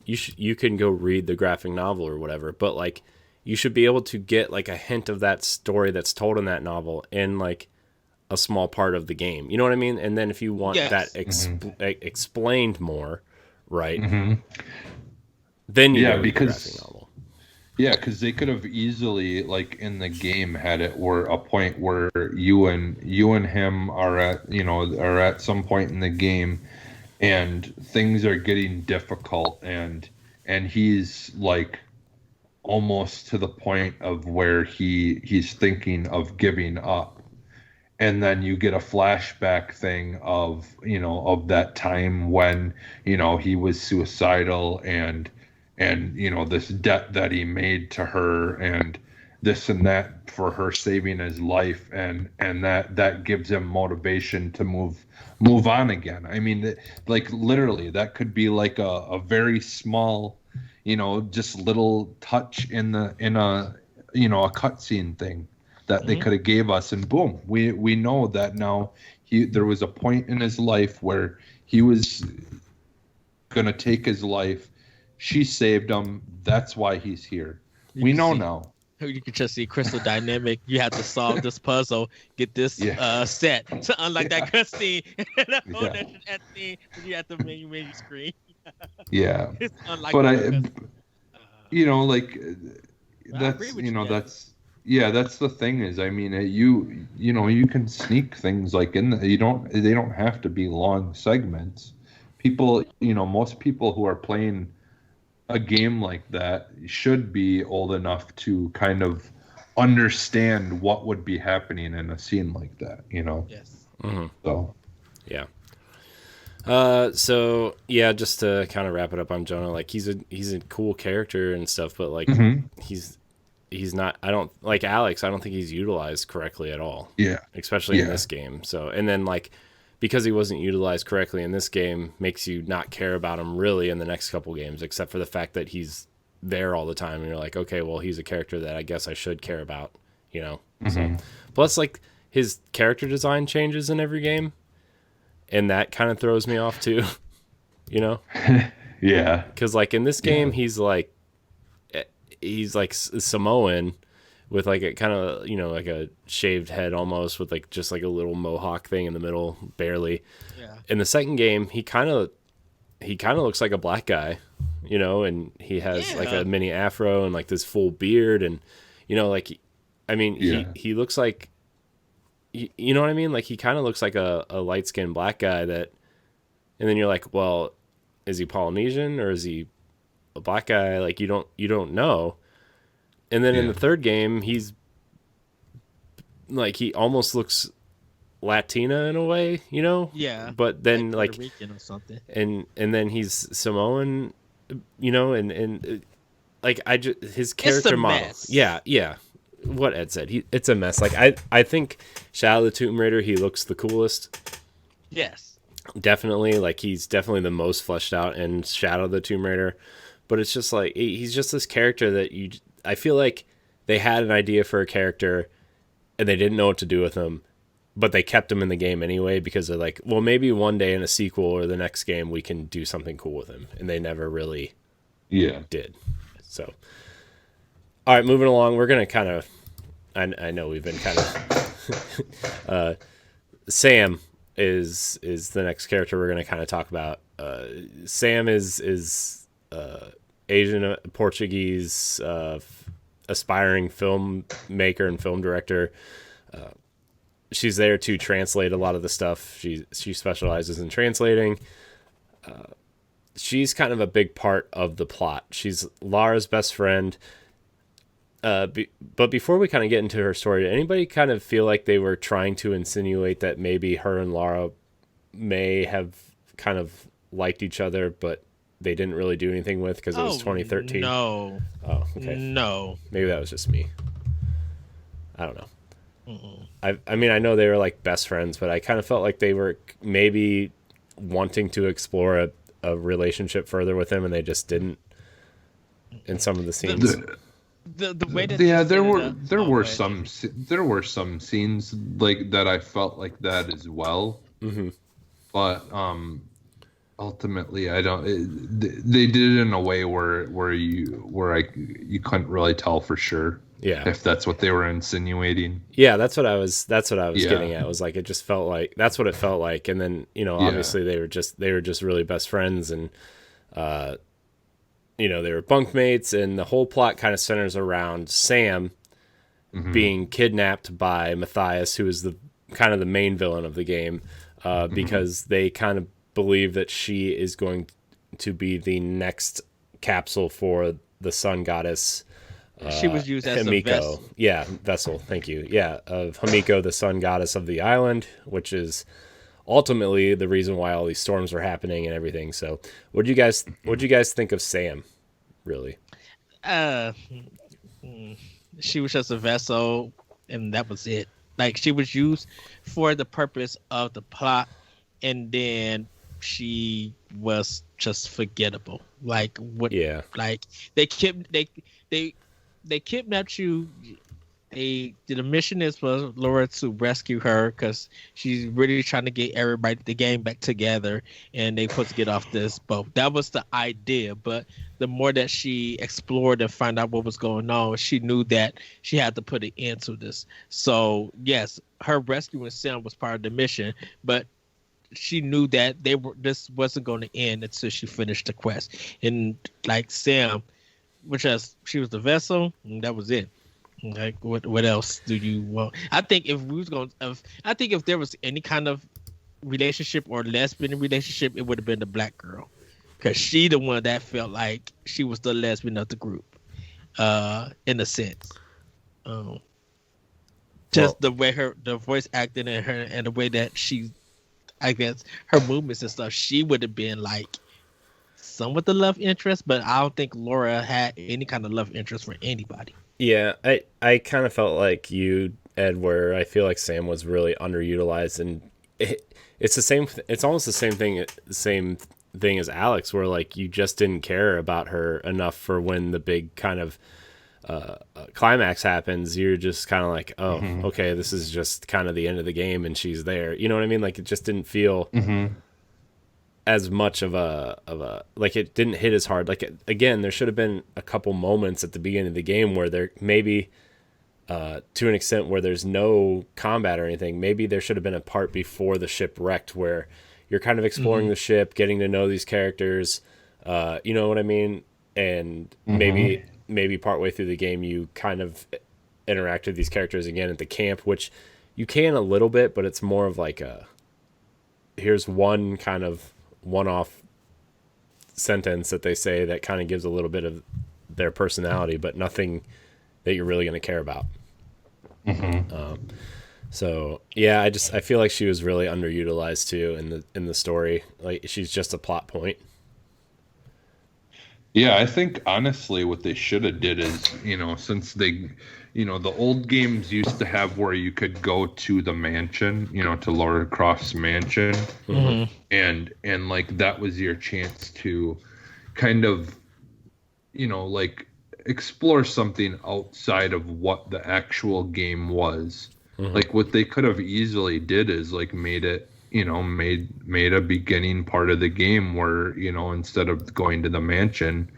you can go read the graphic novel or whatever, but like you should be able to get like a hint of that story that's told in that novel in like a small part of the game. You know what I mean? And then if you want that explained more, right? Then you go because the graphic novel. Yeah, because they could have easily, like in the game, had it where a point where you and him are at some point in the game, and things are getting difficult, and he's like almost to the point of where he's thinking of giving up, and then you get a flashback thing of that time when he was suicidal and this debt that he made to her and this and that for her saving his life, and that gives him motivation to move on again. I mean, like literally that could be like a very small, just little touch in a cutscene thing that they could have gave us, and boom, we know that now there was a point in his life where he was gonna take his life. She saved him. That's why he's here. We know now. You can just see Crystal Dynamic. You have to solve this puzzle, get this set to unlock that cutscene. That scene you have the menu screen. Yeah, but that's the thing is, I mean, you can sneak things like in they don't have to be long segments. People, most people who are playing a game like that should be old enough to kind of understand what would be happening in a scene like that, Yes. So yeah. So yeah, just to kind of wrap it up on Jonah, like he's a cool character and stuff, but like he's not, I don't like Alex, I don't think he's utilized correctly at all. Yeah. Especially in this game. So, and then like, because he wasn't utilized correctly in this game makes you not care about him really in the next couple games, except for the fact that he's there all the time. And you're like, okay, well, he's a character that I guess I should care about, So, plus like his character design changes in every game. And that kind of throws me off too, Yeah. Cause like in this game, he's like Samoan with like a kind of, like a shaved head almost with like just like a little mohawk thing in the middle, barely. Yeah. In the second game, he kind of looks like a black guy, and he has like a mini afro and like this full beard and, he looks like, you know what I mean? Like he kind of looks like a light-skinned black guy and then you're like, well, is he Polynesian or is he a black guy? Like you don't know. And then in the third game, he's like, he almost looks Latina in a way, Yeah. But then like Rican or something. And then he's Samoan, and like his character model. Mess. Yeah. What Ed said, it's a mess. Like I think Shadow of the Tomb Raider, he looks the coolest. Yes. Definitely, like he's definitely the most fleshed out in Shadow of the Tomb Raider. But it's just like he's just this character that I feel like they had an idea for a character and they didn't know what to do with him, but they kept him in the game anyway because they're like, well, maybe one day in a sequel or the next game we can do something cool with him, and they never really did. So All right, moving along. We're gonna kind of. I know we've been kind of. Sam is the next character we're gonna kind of talk about. Sam is Asian Portuguese aspiring filmmaker and film director. She's there to translate a lot of the stuff. She specializes in translating. She's kind of a big part of the plot. She's Lara's best friend. But before we kind of get into her story, did anybody kind of feel like they were trying to insinuate that maybe her and Lara may have kind of liked each other, but they didn't really do anything with because it was 2013? No. Oh, okay. No. Maybe that was just me. I don't know. I mean, I know they were like best friends, but I kind of felt like they were maybe wanting to explore a relationship further with him, and they just didn't in some of the scenes. The way that there were some scenes like that I felt like that as well. Mm-hmm. But ultimately I don't. They did it in a way where you couldn't really tell for sure. Yeah, if that's what they were insinuating. Yeah, that's what I was getting at. It was like it just felt like that's what it felt like, and then obviously they were just really best friends, and they were bunkmates, and the whole plot kind of centers around Sam being kidnapped by Matthias, who is the kind of the main villain of the game, because they kind of believe that she is going to be the next capsule for the sun goddess. She was used as Himiko. a vessel. Yeah, vessel. Thank you. Yeah, of Himiko, the sun goddess of the island, which is ultimately the reason why all these storms are happening and everything. So, what do you guys think of Sam? Really? She was just a vessel, and that was it. Like, she was used for the purpose of the plot, and then she was just forgettable. Like what? Yeah. Like they kidnapped you. The mission is for Laura to rescue her because she's really trying to get everybody, the game, back together, and they supposed to get off this boat. That was the idea, but the more that she explored and found out what was going on, she knew that she had to put an end to this. So yes, her rescuing Sam was part of the mission, but she knew that this wasn't going to end until she finished the quest. And like Sam, she was the vessel, and that was it. Like what else do you want? I think if there was any kind of relationship or lesbian relationship, it would have been the black girl, because she the one that felt like she was the lesbian of the group, in a sense. The way the voice acting and the way that she, I guess, her movements and stuff, she would have been like somewhat the love interest, but I don't think Laura had any kind of love interest for anybody. Yeah, I kind of felt like you, Ed, where I feel like Sam was really underutilized, and it's the same. It's almost the same thing as Alex, where like you just didn't care about her enough for when the big kind of climax happens. You're just kind of like, oh, okay, this is just kind of the end of the game, and she's there. You know what I mean? Like it just didn't feel as much of a like, it didn't hit as hard. Like again, there should have been a couple moments at the beginning of the game where there maybe to an extent where there's no combat or anything. Maybe there should have been a part before the ship wrecked where you're kind of exploring the ship, getting to know these characters. You know what I mean? And maybe partway through the game you kind of interact with these characters again at the camp, which you can a little bit, but it's more of like here's one kind of one-off sentence that they say that kind of gives a little bit of their personality, but nothing that you're really going to care about. So yeah, I feel like she was really underutilized too in the story. Like she's just a plot point. Yeah, I think honestly what they should have did is, since they, the old games used to have where you could go to the mansion, to Lara Croft's mansion, and like that was your chance to kind of, like explore something outside of what the actual game was. Like what they could have easily did is like made it, made a beginning part of the game where, instead of going to the mansion,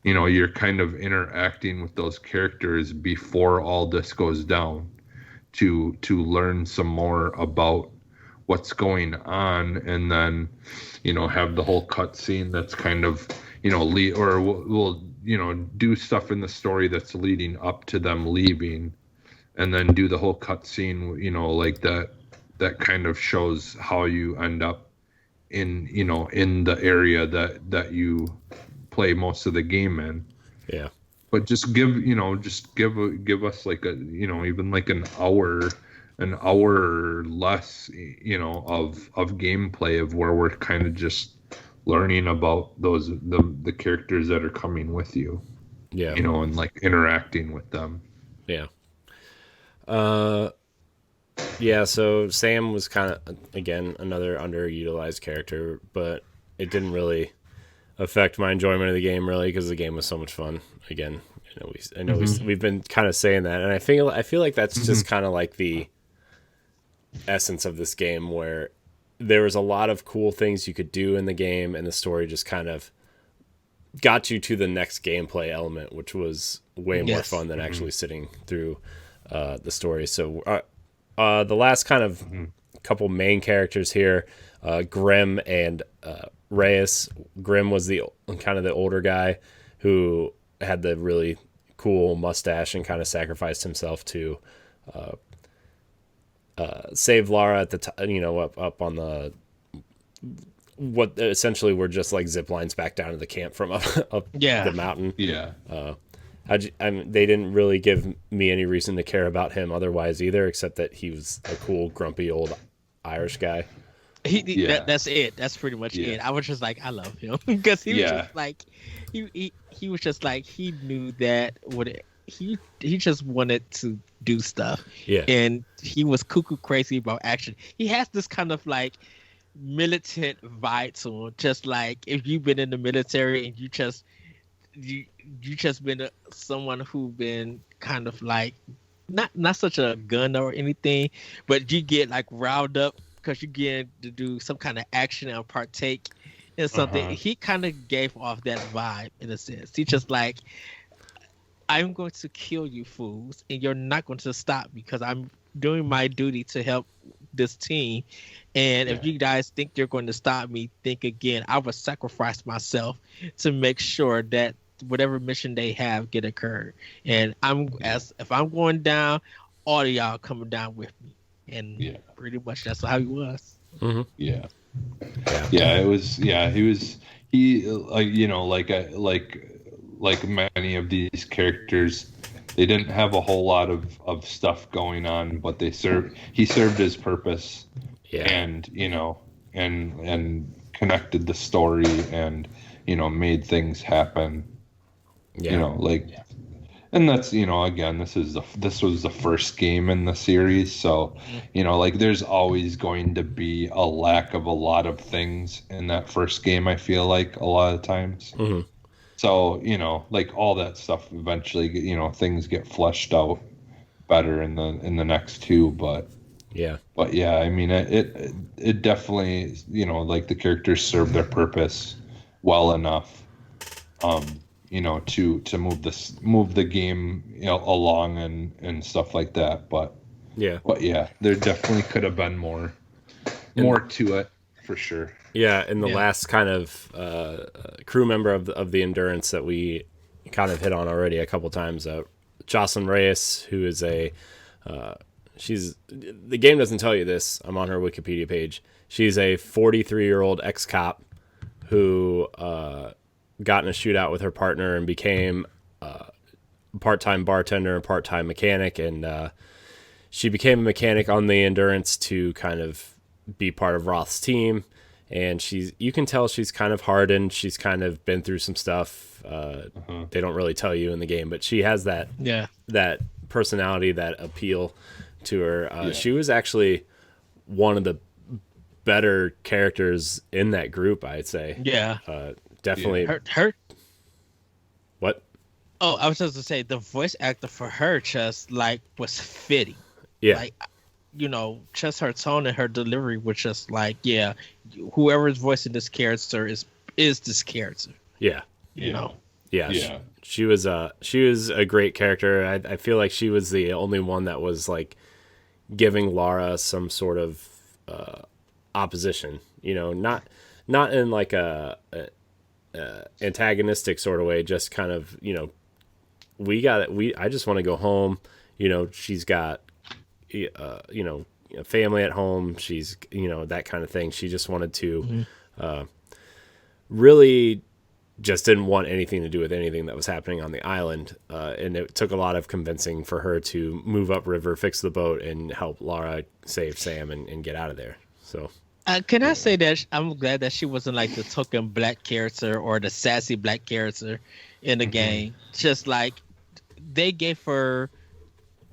you're kind of interacting with those characters before all this goes down to learn some more about what's going on, and then have the whole cutscene that's kind of lead, or we'll do stuff in the story that's leading up to them leaving, and then do the whole cutscene like that kind of shows how you end up in in the area that you play most of the game in. Yeah. But just give us like a even like an hour or less of gameplay of where we're kind of just learning about the characters that are coming with you. Yeah. And like interacting with them. Yeah. Yeah, so Sam was kind of, again, another underutilized character, but it didn't really affect my enjoyment of the game, really, because the game was so much fun. Again, I know we've been kind of saying that, and I feel like that's just kind of like the essence of this game, where there was a lot of cool things you could do in the game, and the story just kind of got you to the next gameplay element, which was way more fun than actually sitting through the story. So the last kind of couple main characters here, Grimm and Reyes. Grimm was the kind of the older guy who had the really cool mustache and kind of sacrificed himself to save Lara at the up on the what essentially were just like zip lines back down to the camp from up the mountain. Yeah. They didn't really give me any reason to care about him otherwise either, except that he was a cool, grumpy old Irish guy. That's it. That's pretty much it. I was just like, I love him because he was just like, he was just like, he knew that he just wanted to do stuff. Yeah, and he was cuckoo crazy about action. He has this kind of like militant vibe to him, just like if you've been in the military and you just been someone who been kind of like not such a gun or anything, but you get like riled up because you get to do some kind of action and partake in something. He kind of gave off that vibe in a sense. He just like, I'm going to kill you fools, and you're not going to stop me because I'm doing my duty to help this team. And if you guys think you're going to stop me, think again. I will sacrifice myself to make sure that whatever mission they have get occurred. And if I'm going down, all of y'all coming down with me. And pretty much that's how he was. Mm-hmm. Yeah. It was. Yeah, he like many of these characters, they didn't have a whole lot of stuff going on, but he served his purpose. Yeah. And and connected the story and made things happen. Yeah. And that's again, this was the first game in the series, so there's always going to be a lack of a lot of things in that first game. I feel like a lot of times. Mm-hmm. So all that stuff eventually things get fleshed out better in the next two, but yeah, I mean it definitely the characters serve their purpose well enough to move the game along and stuff like that, but there definitely could have been more to it for sure. Yeah, and the last kind of crew member of the Endurance that we kind of hit on already a couple times, Jocelyn Reyes, who is the game doesn't tell you this. I'm on her Wikipedia page. She's a 43-year-old ex-cop who got in a shootout with her partner and became a part-time bartender and part-time mechanic, and she became a mechanic on the Endurance to kind of be part of Roth's team. And you can tell she's kind of hardened. She's kind of been through some stuff. They don't really tell you in the game, but she has that personality, that appeal to her. She was actually one of the better characters in that group, I'd say. Yeah. Definitely. Her. What? Oh, I was just to say the voice actor for her just was fitting. Yeah. Just her tone and her delivery was just whoever's voicing this character is this character. Yeah. Yeah. She was a great character. I feel like she was the only one that was like giving Lara some sort of opposition. Not in like a antagonistic sort of way. Just kind of I just want to go home. She's got a family at home. She's that kind of thing. She just wanted to really just didn't want anything to do with anything that was happening on the island. And it took a lot of convincing for her to move upriver, fix the boat, and help Lara save Sam and get out of there. So. Can I say that I'm glad that she wasn't like the token black character or the sassy black character in the game. Just like they gave her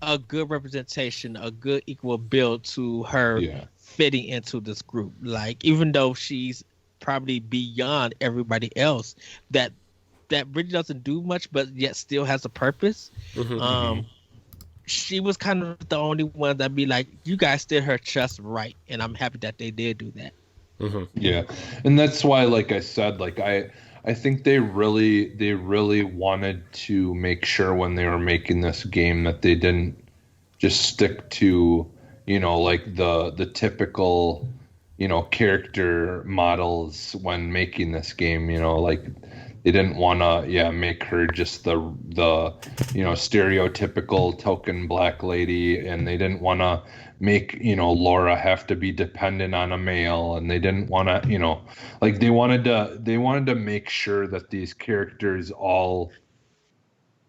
a good representation, a good equal build to her fitting into this group. Like, even though she's probably beyond everybody else, that really doesn't do much, but yet still has a purpose. She was kind of the only one that be like, you guys did her just right, and I'm happy that they did do that. Yeah, and that's why, like I said, like I think they really wanted to make sure when they were making this game that they didn't just stick to like the typical character models when making this game. Like they didn't want to make her just the stereotypical token black lady, and they didn't want to make Laura have to be dependent on a male, and they didn't want to like they wanted to make sure that these characters all,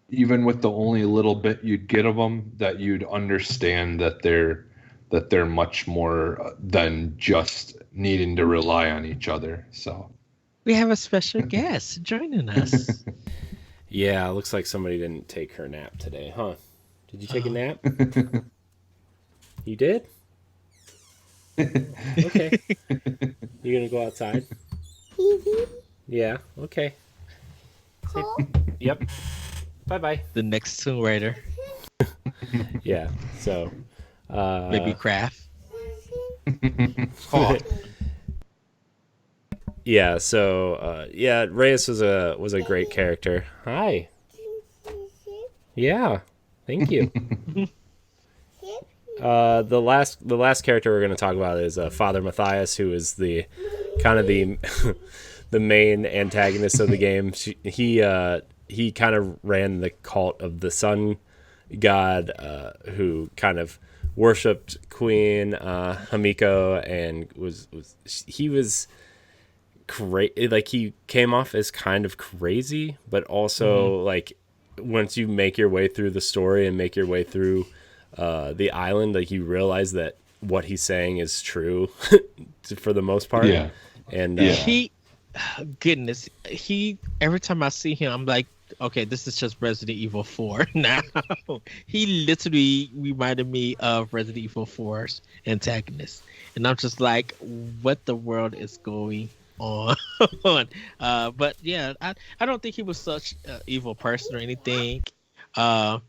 even with the only little bit you'd get of them, that you'd understand that they're much more than just needing to rely on each other. So we have a special guest joining us. Yeah, looks like somebody didn't take her nap today, huh? Did you take a nap? You did? Okay. You gonna go outside? Yeah, okay. Yep. Bye-bye. The next Tomb Raider. Yeah, so... maybe Craft. Yeah, so Reyes was a great character. Hi. Yeah, thank you. The last character we're going to talk about is Father Matthias, who is the kind of the the main antagonist of the game. He kind of ran the cult of the sun god, who kind of worshipped Queen Hamiko, and was crazy. Like, he came off as kind of crazy, but also like once you make your way through the story and make your way through the island, like, you realize that what he's saying is true for the most part. Yeah. And every time I see him, I'm like, okay, this is just Resident Evil 4 now. He literally reminded me of Resident Evil 4's antagonist. And I'm just like, what the world is going on? But yeah, I don't think he was such an evil person or anything. I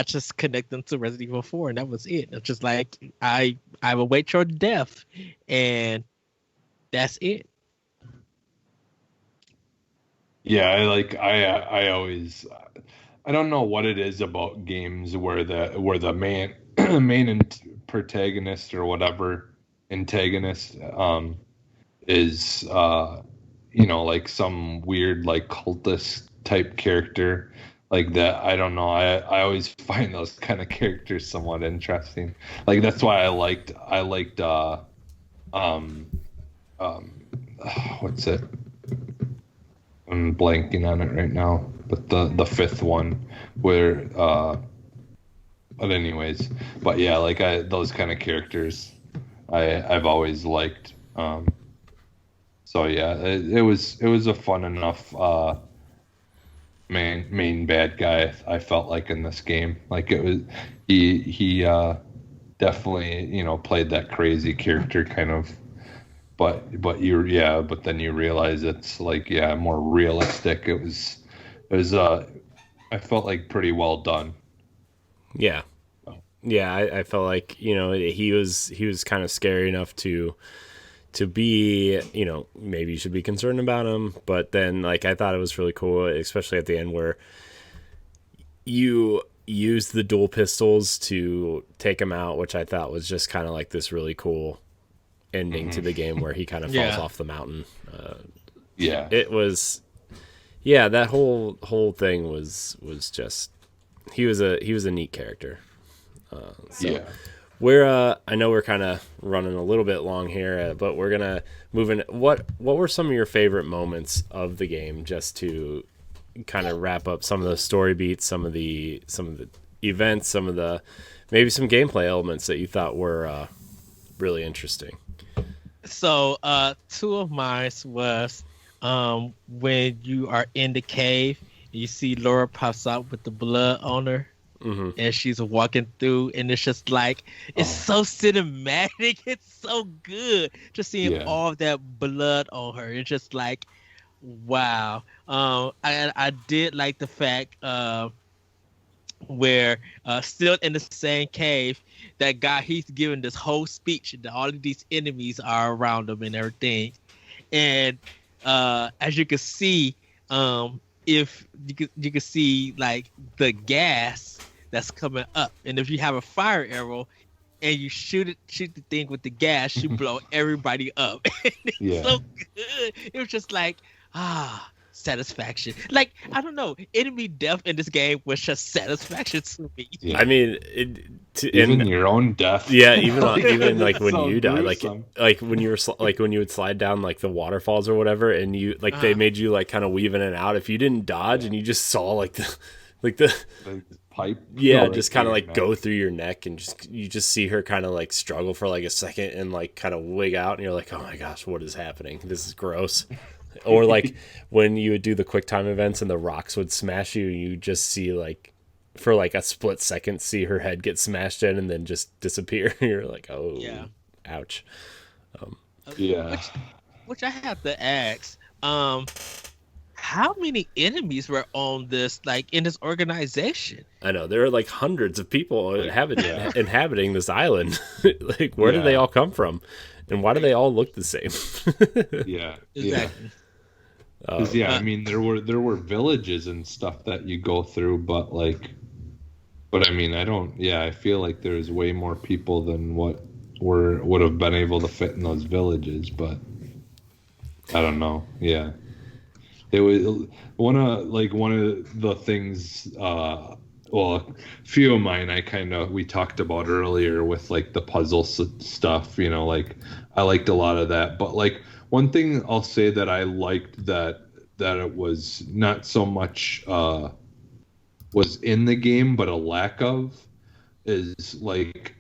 just connect them to Resident Evil 4, and that was it. It's just like, I await your death, and that's it. Yeah, I always, I don't know what it is about games where the main protagonist or whatever antagonist is like some weird like cultist type character like that. I don't know. I always find those kind of characters somewhat interesting. Like, that's why I liked what's it? I'm blanking on it right now, but the fifth one where but anyways, but yeah, like those kind of characters I've always liked. So yeah, it was a fun enough main bad guy, I felt like, in this game. Like, it was he definitely played that crazy character kind of. But then you realize it's like, more realistic. It was I felt like pretty well done. Yeah. I felt like he was kind of scary enough to to be, maybe you should be concerned about him, but then like I thought it was really cool, especially at the end where you use the dual pistols to take him out, which I thought was just kind of like this really cool ending to the game where he kind of falls off the mountain. It was, that whole thing was just, he was a neat character. I know we're kind of running a little bit long here, but we're gonna move in. What were some of your favorite moments of the game, just to kind of wrap up some of the story beats, some of the events, some of the maybe some gameplay elements that you thought were really interesting? So two of mine was when you are in the cave, you see Laura pops out with the blood on her. Mm-hmm. And she's walking through, and it's just like, it's so cinematic. It's so good just seeing all of that blood on her. It's just like, wow. I did like the fact where still in the same cave, that guy, he's giving this whole speech, and all of these enemies are around him and everything. And as you can see, if you can see like the gas that's coming up, and if you have a fire arrow and you shoot the thing with the gas, you blow everybody up. It's so good. It was just like satisfaction. Like, I don't know, enemy death in this game was just satisfaction to me. I mean, even your own death. Yeah, even like when so you die, gruesome. like when you were like when you would slide down like the waterfalls or whatever, and you like they made you like kind of weave in and out. If you didn't dodge and you just saw like the pipe, just kind of like go through your neck, and you just see her kind of like struggle for like a second and like kind of wig out, and you're like, oh my gosh, what is happening? This is gross. Or like when you would do the quick time events and the rocks would smash you, you just see like for like a split second see her head get smashed in and then just disappear. You're like, oh yeah, ouch. Which I have to ask, how many enemies were on this, like in this organization? I know there are like hundreds of people inhabiting this island. Like, where do they all come from, and why do they all look the same? Exactly. I mean, there were villages and stuff that you go through, but I mean, I feel like there's way more people than what would have been able to fit in those villages, but I don't know. Yeah. It was one of the things, a few of mine we talked about earlier with like the puzzle stuff, like I liked a lot of that. But like one thing I'll say that I liked that it was not so much was in the game, but a lack of is like,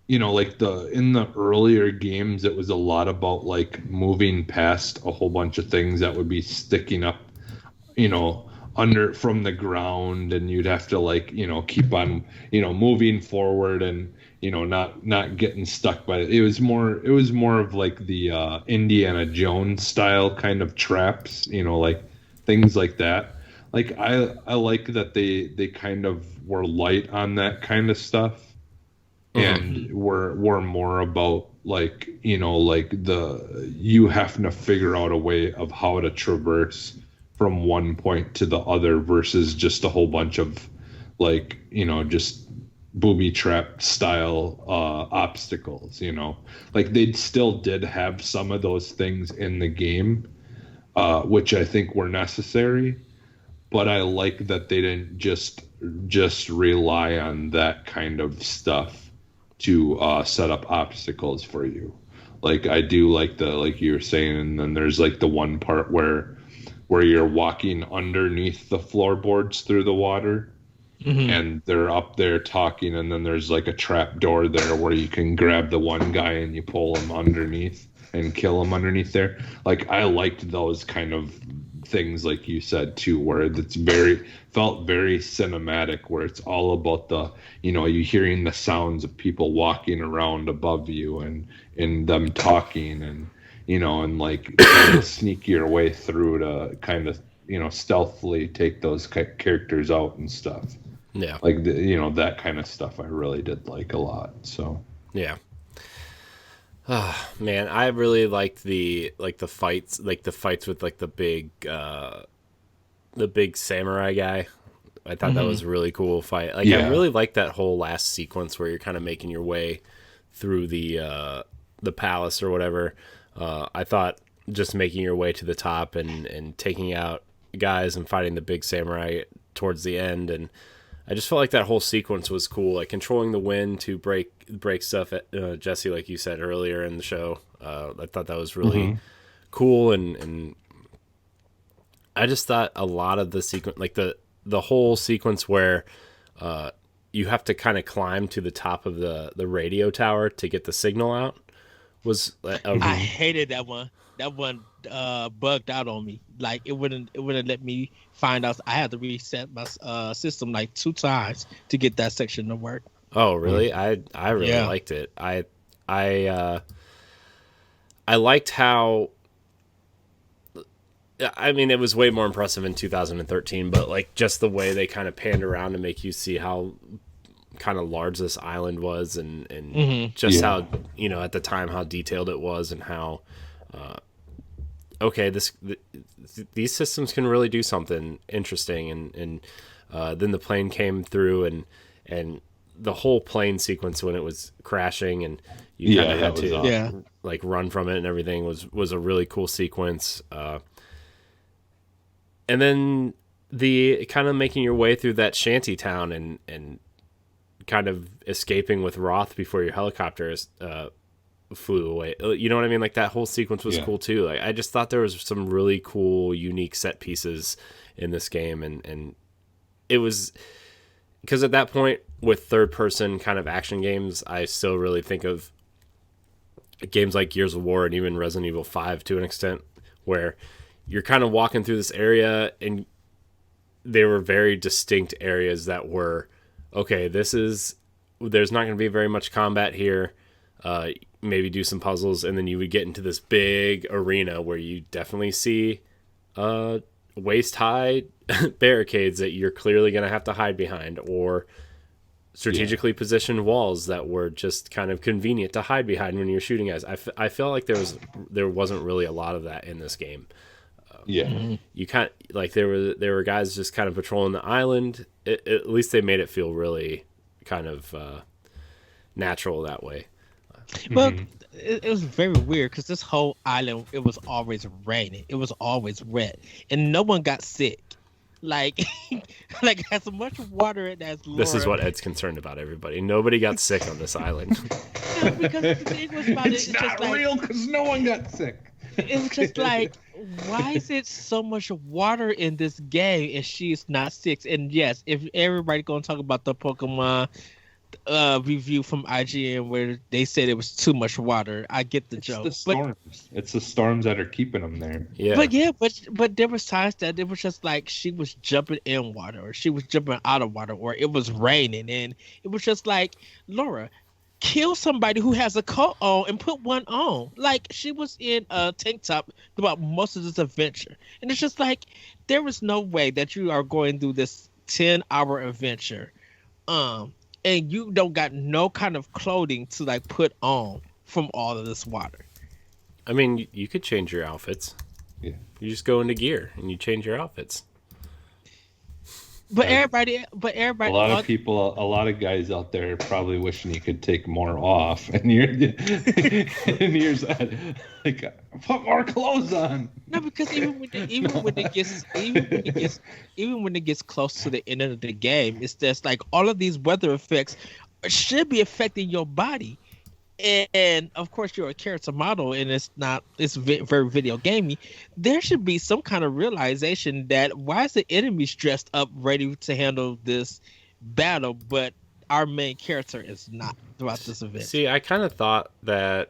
like in the earlier games, it was a lot about like moving past a whole bunch of things that would be sticking up, under from the ground, and you'd have to like, keep on, moving forward and, not getting stuck by it. It was more of like the Indiana Jones style kind of traps, like things like that. Like I like that they kind of were light on that kind of stuff. And we're more about like, you having to figure out a way of how to traverse from one point to the other versus just a whole bunch of like, just booby trap style obstacles, like they still did have some of those things in the game, which I think were necessary. But I like that they didn't just rely on that kind of stuff to set up obstacles for you. Like I do like like you were saying, and then there's like the one part where you're walking underneath the floorboards through the water, and they're up there talking, and then there's like a trap door there where you can grab the one guy and you pull him underneath and kill him underneath there. Like I liked those kind of things, like you said too, where it's felt very cinematic, where it's all about the, you hearing the sounds of people walking around above you and them talking, and and like trying to sneak your way through to kind of stealthily take those characters out and stuff. Yeah, like that kind of stuff I really did like a lot. So yeah. Man, I really liked the fights, with like the big samurai guy. I thought that was a really cool fight. Like I really liked that whole last sequence where you're kind of making your way through the palace or whatever. I thought just making your way to the top and taking out guys and fighting the big samurai towards the end, and I just felt like that whole sequence was cool, like controlling the wind to break stuff. Jesse, like you said earlier in the show, I thought that was really cool, and I just thought a lot of the sequence, like the whole sequence where you have to kind of climb to the top of the radio tower to get the signal out, was I hated that one. That one bugged out on me. Like it wouldn't let me find out. I had to reset my system like 2 times to get that section to work. Oh, really? I really liked it. I liked how. I mean, it was way more impressive in 2013, but like just the way they kind of panned around to make you see how kind of large this island was, and just how, you know, at the time how detailed it was, and how okay, these systems can really do something interesting, and then the plane came through, and the whole plane sequence when it was crashing and you kind of had to awesome. Like run from it and everything was a really cool sequence. And then the kind of making your way through that shanty town and kind of escaping with Roth before your helicopter flew away. You know what I mean? Like that whole sequence was cool too. Like I just thought there was some really cool, unique set pieces in this game, and it was because at that point with third person kind of action games, I still really think of games like Gears of War and even Resident Evil 5 to an extent, where you're kind of walking through this area and they were very distinct areas that were, okay, there's not going to be very much combat here. Maybe do some puzzles, and then you would get into this big arena where you definitely see waist-high barricades that you're clearly going to have to hide behind, or strategically positioned walls that were just kind of convenient to hide behind when you're shooting guys. I felt like there wasn't really a lot of that in this game. You can't, like there were guys just kind of patrolling the island. At least they made it feel really kind of natural that way. Well, it was very weird because this whole island, it was always raining. It was always wet, and no one got sick. Like, like as much water as Laura. This is what Ed's concerned about. Everybody, nobody got sick on this island. No, because the thing was about it's not real because no one got sick. It was just like, why is it so much water in this game and she's not sick? And yes, if everybody gonna talk about the Pokemon review from IGN where they said it was too much water, I get the joke. The storms. It's the storms that are keeping them there. But there was times that it was just like she was jumping in water, or she was jumping out of water, or it was raining, and it was just like, Laura, kill somebody who has a coat on and put one on. Like, she was in a tank top throughout most of this adventure, and it's just like there was no way that you are going through this 10-hour adventure and you don't got no kind of clothing to like put on from all of this water. I mean, you could change your outfits. You just go into gear and you change your outfits. But everybody. A lot of guys out there are probably wishing you could take more off, and you're like, put more clothes on. No, because even when it gets close to the end of the game, it's just like all of these weather effects should be affecting your body. And of course, you're a character model, and it's very video gamey. There should be some kind of realization that why is the enemy dressed up, ready to handle this battle, but our main character is not throughout this event. See, I kind of thought that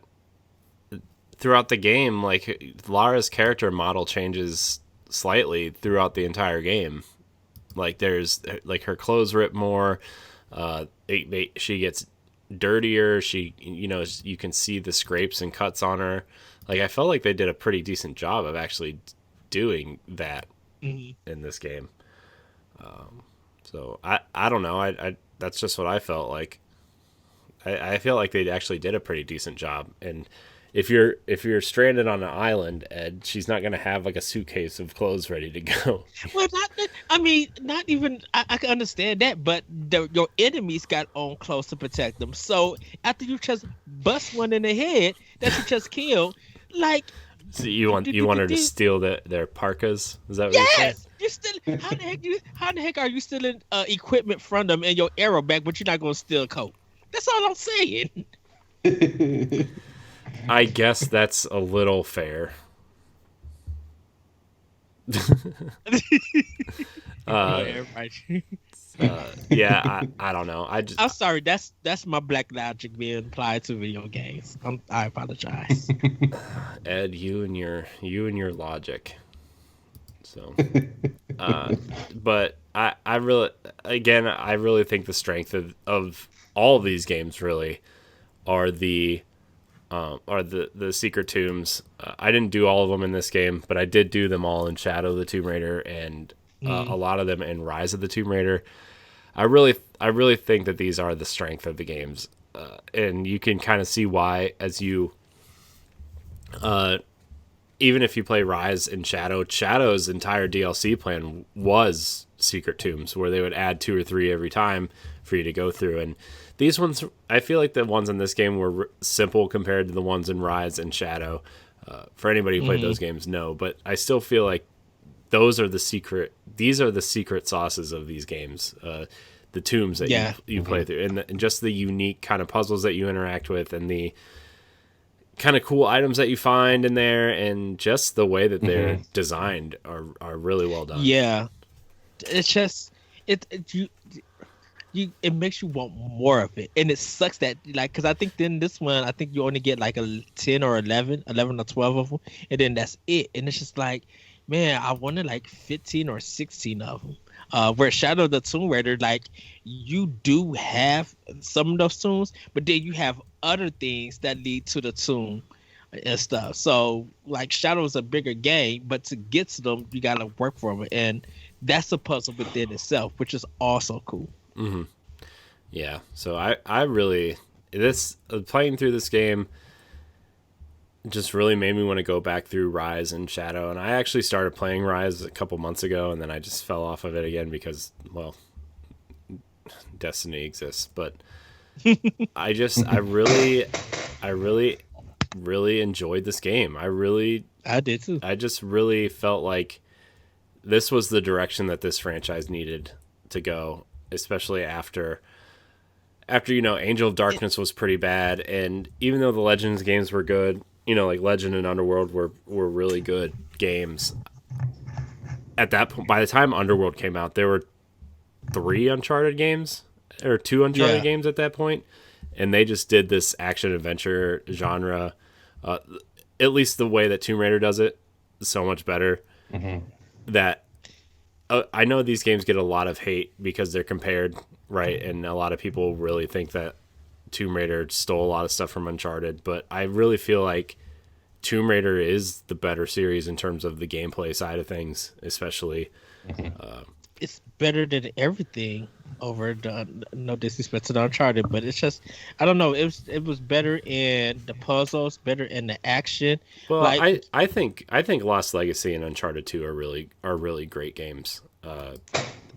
throughout the game, like Lara's character model changes slightly throughout the entire game. Like there's like her clothes rip more. She gets dirtier. She, you know, you can see the scrapes and cuts on her. Like I felt like they did a pretty decent job of actually doing that in this game. So I don't know. I that's just what I felt like. I feel like they actually did a pretty decent job. And if you're stranded on an island, Ed, she's not going to have like a suitcase of clothes ready to go. Well, not even. I can understand that, but your enemies got on close to protect them. So after you just bust one in the head that you just killed, like. So you want her to steal their parkas? Is that what you're saying? Yes, you still. How the heck are you stealing equipment from them and your arrow back, but you're not going to steal a coat? That's all I'm saying. I guess that's a little fair. Yeah, I don't know. I'm sorry. That's my black logic being applied to video games. I apologize. Ed, you and your logic. So, but I really think the strength of all of these games really are the secret tombs. I didn't do all of them in this game, but I did do them all in Shadow of the Tomb Raider and a lot of them in Rise of the Tomb Raider. I really think that these are the strength of the games, and you can kind of see why as you, even if you play Rise and Shadow's entire DLC plan was secret tombs where they would add 2 or 3 every time for you to go through. And these ones, I feel like the ones in this game were simple compared to the ones in Rise and Shadow. For anybody who played those games, no, but I still feel like these are the secret sauces of these games. The tombs that you play through, and just the unique kind of puzzles that you interact with, and the kind of cool items that you find in there, and just the way that they're designed are really well done. Yeah, it's just it makes you want more of it, and it sucks that because I think then this one I think you only get like a 10 or 11 or 12 of them, and then that's it, and it's just like, man, I wanted like 15 or 16 of them. Where Shadow of the Tomb Raider, you do have some of those tombs, but then you have other things that lead to the tomb and stuff. So, Shadow is a bigger game, but to get to them, you gotta work for them, and that's a puzzle within itself, which is also cool. Mm-hmm. Yeah. So I really playing through this game just really made me want to go back through Rise and Shadow. And I actually started playing Rise a couple months ago, and then I just fell off of it again because, well, Destiny exists. But I really enjoyed this game. I did too. I just really felt like this was the direction that this franchise needed to go, especially after Angel of Darkness was pretty bad. And even though the Legends games were good, like Legend and Underworld were really good games. At that point, by the time Underworld came out, there were 3 Uncharted games or 2 Uncharted games at that point, and they just did this action adventure genre. At least the way that Tomb Raider does it, so much better. That I know these games get a lot of hate because they're compared, right? And a lot of people really think that Tomb Raider stole a lot of stuff from Uncharted, but I really feel like Tomb Raider is the better series in terms of the gameplay side of things, especially. It's better than everything over no disrespect to the Uncharted, but it's just, I don't know, it was better in the puzzles, better in the action. Well, I think Lost Legacy and Uncharted 2 are really great games. I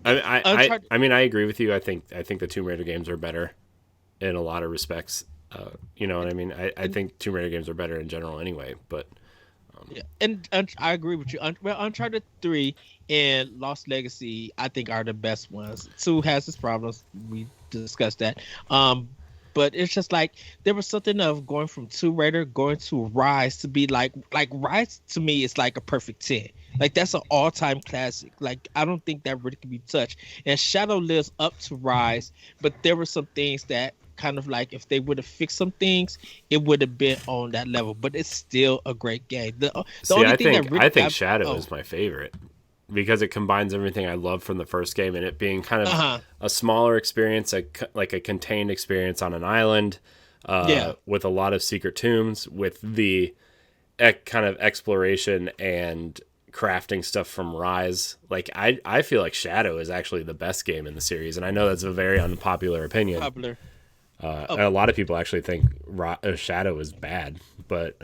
agree with you. I think the Tomb Raider games are better in a lot of respects. You know what I mean? I think Tomb Raider games are better in general anyway, but and I agree with you. Uncharted 3 and Lost Legacy, I think, are the best ones. 2 has its problems. We discussed that. But it's just there was something of going from Tomb Raider going to Rise to be like Rise to me is like a perfect 10. That's an all-time classic. I don't think that really can be touched. And Shadow lives up to Rise, but there were some things that kind of if they would have fixed some things, it would have been on that level. But it's still a great game. I think Shadow is my favorite because it combines everything I love from the first game, and it being kind of a smaller experience, like a contained experience on an island, with a lot of secret tombs, with the kind of exploration and crafting stuff from Rise. I feel like Shadow is actually the best game in the series, and I know that's a very unpopular opinion. And a lot of people actually think Shadow is bad, but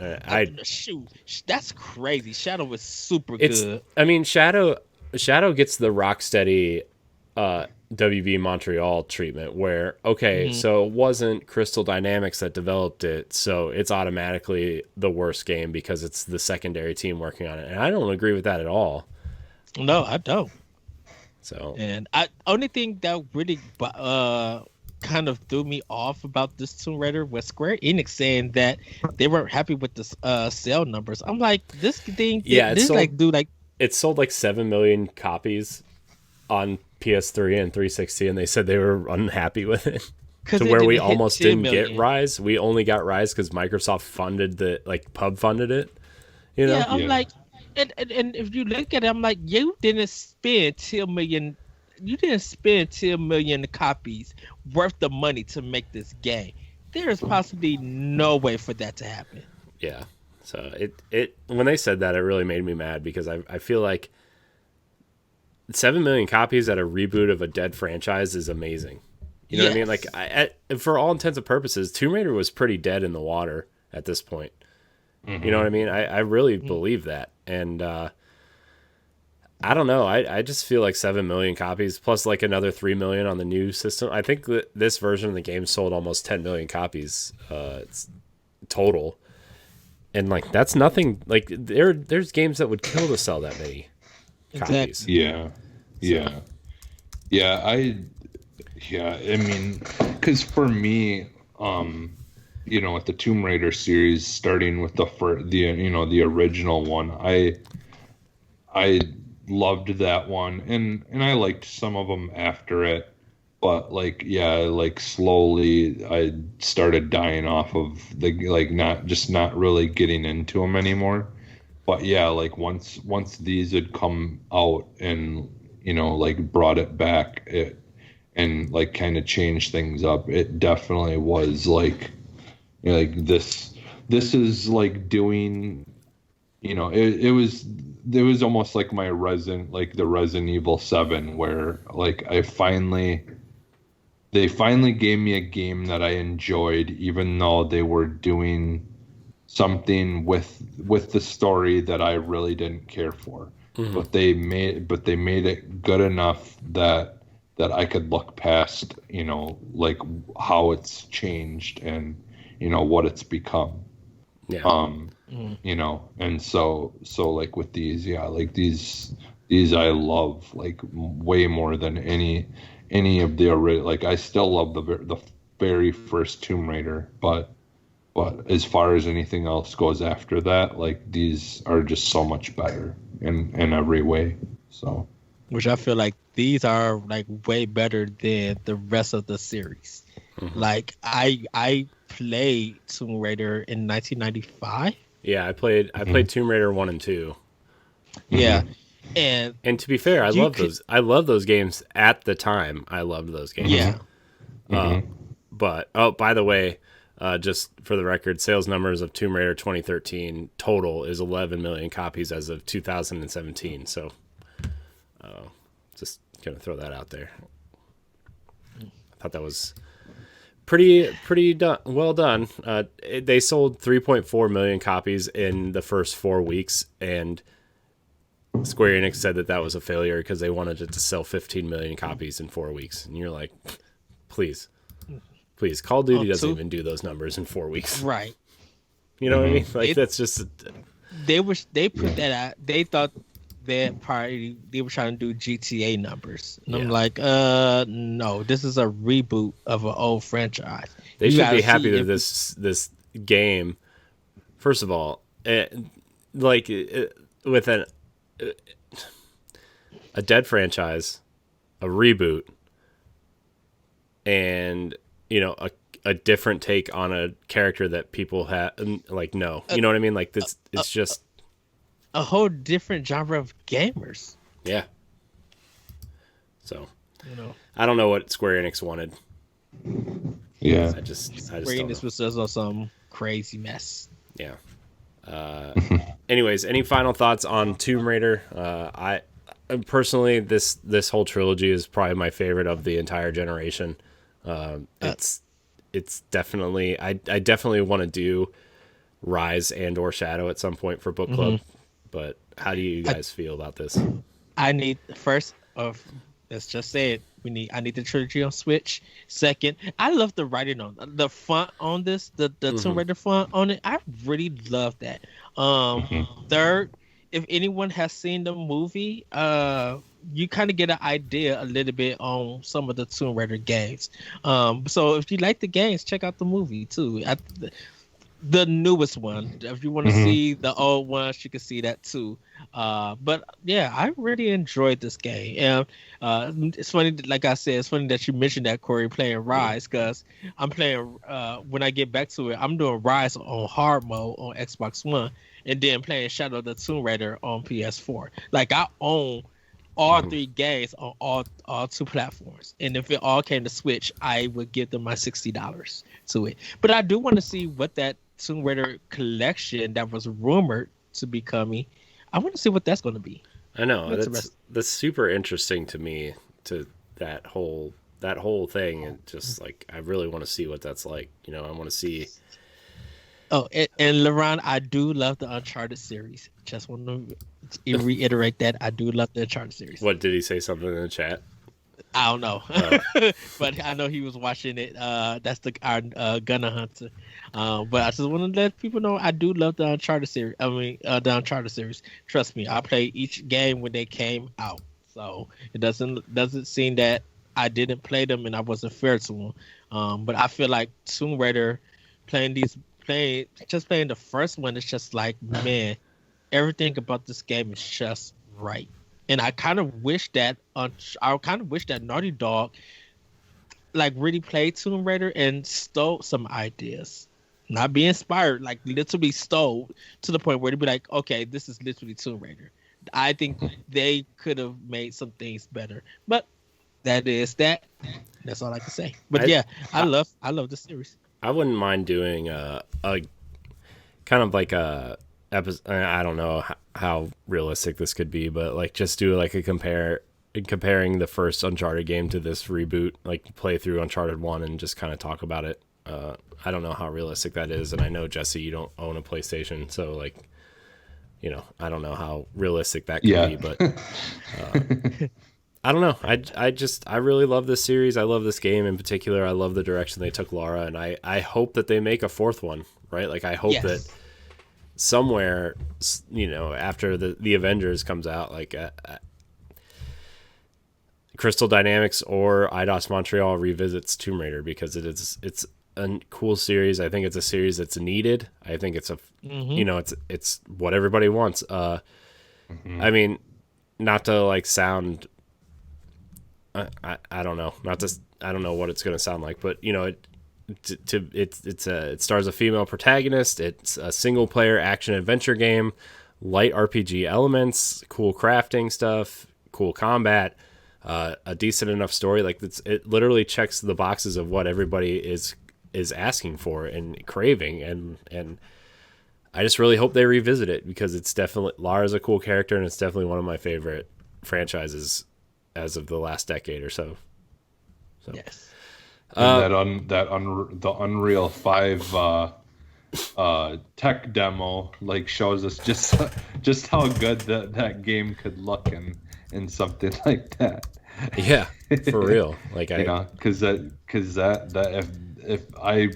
shoot, that's crazy. Shadow was super it's good. I mean, Shadow gets the Rocksteady WB Montreal treatment where so it wasn't Crystal Dynamics that developed it, so it's automatically the worst game because it's the secondary team working on it, and I don't agree with that at all. No, I don't. So, and only thing that really kind of threw me off about this Tomb Raider was Square Enix saying that they weren't happy with the sale numbers. I'm like, this thing, it sold like 7 million copies on PS3 and 360, and they said they were unhappy with it. To where we almost didn't get Rise. We only got Rise because Microsoft funded pub funded it. You know? Yeah, I'm like, and if you look at it, I'm like, you didn't spend 10 million. You didn't spend 10 million copies worth the money to make this game. There is possibly no way for that to happen. Yeah. So it when they said that, it really made me mad because I feel like 7 million copies at a reboot of a dead franchise is amazing. You know what I mean? Like, for all intents and purposes, Tomb Raider was pretty dead in the water at this point. Mm-hmm. You know what I mean? I really believe that. And I don't know. I just feel like 7 million copies plus like another 3 million on the new system. I think that this version of the game sold almost 10 million copies total. And like, that's nothing. Like, there's games that would kill to sell that many copies. Yeah. I mean, because for me, with the Tomb Raider series, starting with the original one, I loved that one, and I liked some of them after it, but slowly I started dying off of not really getting into them anymore. But yeah, like once these had come out and brought it back, and kind of changed things up, it definitely was this is like doing, it was almost like the Resident Evil 7, where they finally gave me a game that I enjoyed, even though they were doing something with the story that I really didn't care for. Mm-hmm. But they made it good enough that I could look past, how it's changed and what it's become. Yeah. And so with these I love way more than any of the original. I still love the very first Tomb Raider, but as far as anything else goes after that, these are just so much better in every way. So, which I feel like these are way better than the rest of the series. Mm-hmm. I played Tomb Raider in 1995. Yeah, I played Tomb Raider 1 and 2. Yeah. And to be fair, I love those games at the time. I loved those games. Yeah. But by the way, just for the record, sales numbers of Tomb Raider 2013 total is 11 million copies as of 2017. So, just gonna throw that out there. I thought that was pretty well done. They sold 3.4 million copies in the first 4 weeks, and Square Enix said that was a failure because they wanted it to sell 15 million copies in 4 weeks. And you're like, please, Call of Duty doesn't even do those numbers in 4 weeks. Right. You know what I mean? That's just... They put that out. They thought that probably they were trying to do GTA numbers. And I'm like, no, this is a reboot of an old franchise. They should be happy that this game, first of all, with a dead franchise, a reboot, and a different take on a character that people have you know what I mean? It's just a whole different genre of gamers. Yeah. So I don't know what Square Enix wanted. Yeah. I just Square Enix was just some crazy mess. Yeah. Anyways, any final thoughts on Tomb Raider? I personally, this whole trilogy is probably my favorite of the entire generation. it's definitely I definitely want to do Rise and or Shadow at some point for book club. But how do you guys feel about this? I need first of let's just say it. I need the trilogy on Switch. Second, I love the writing on the font on this, the Tomb Raider font on it. I really love that. Third, if anyone has seen the movie, you kind of get an idea a little bit on some of the Tomb Raider games. So if you like the games, check out the movie too. The newest one. If you want to see the old ones, you can see that too. But yeah, I really enjoyed this game. And it's funny, like I said, it's funny that you mentioned that, Corey, playing Rise, because I'm playing, when I get back to it, I'm doing Rise on hard mode on Xbox One, and then playing Shadow of the Tomb Raider on PS4. Like, I own all three games on all two platforms, and if it all came to Switch, I would give them my $60 to it. But I do want to see what that Tomb Raider collection that was rumored to be coming, I want to see what that's going to be. I know that's super interesting to me, to that whole thing, and just like I really want to see what that's like. You know, I want to see. Oh, and LeRon, I do love the Uncharted series. Just want to reiterate that I do love the Uncharted series. What did he say? Something in the chat? I don't know, but I know he was watching it. That's our Gunner Hunter. But I just want to let people know I do love the Uncharted series. The Uncharted series. Trust me, I played each game when they came out, so it doesn't seem that I didn't play them and I wasn't fair to them. But I feel like Tomb Raider, playing the first one, it's just like, man, everything about this game is just right. And I kind of wish that Naughty Dog like really played Tomb Raider and stole some ideas, not be inspired, like literally stole to the point where they'd be like, okay, this is literally Tomb Raider. I think they could have made some things better, but that's all I can say. But I love the series. I wouldn't mind doing a kind of like a episode. I don't know how realistic this could be, but like just do like a comparing the first Uncharted game to this reboot, like play through Uncharted 1 and just kind of talk about it. I don't know how realistic that is, and I know, Jesse, you don't own a PlayStation, so like, you know, I don't know how realistic that could be, but I don't know. I really love this series. I love this game in particular. I love the direction they took Lara, and I hope that they make a fourth one, right? Like, I hope that somewhere, you know, after the Avengers comes out, like Crystal Dynamics or Eidos Montreal revisits Tomb Raider, because it's a cool series. I think it's a series that's needed. I think it's you know, it's what everybody wants. I mean, not to like sound, I don't know, I don't know what it's going to sound like, but you know, it stars a female protagonist. It's a single player action adventure game, light RPG elements, cool crafting stuff, cool combat, a decent enough story. Like it literally checks the boxes of what everybody is asking for and craving, and I just really hope they revisit it, because it's definitely, Lara's a cool character, and it's definitely one of my favorite franchises as of the last decade or so. Yes. And the Unreal 5 tech demo like shows us just how good that game could look in something like that. Yeah, for real. Like, because if I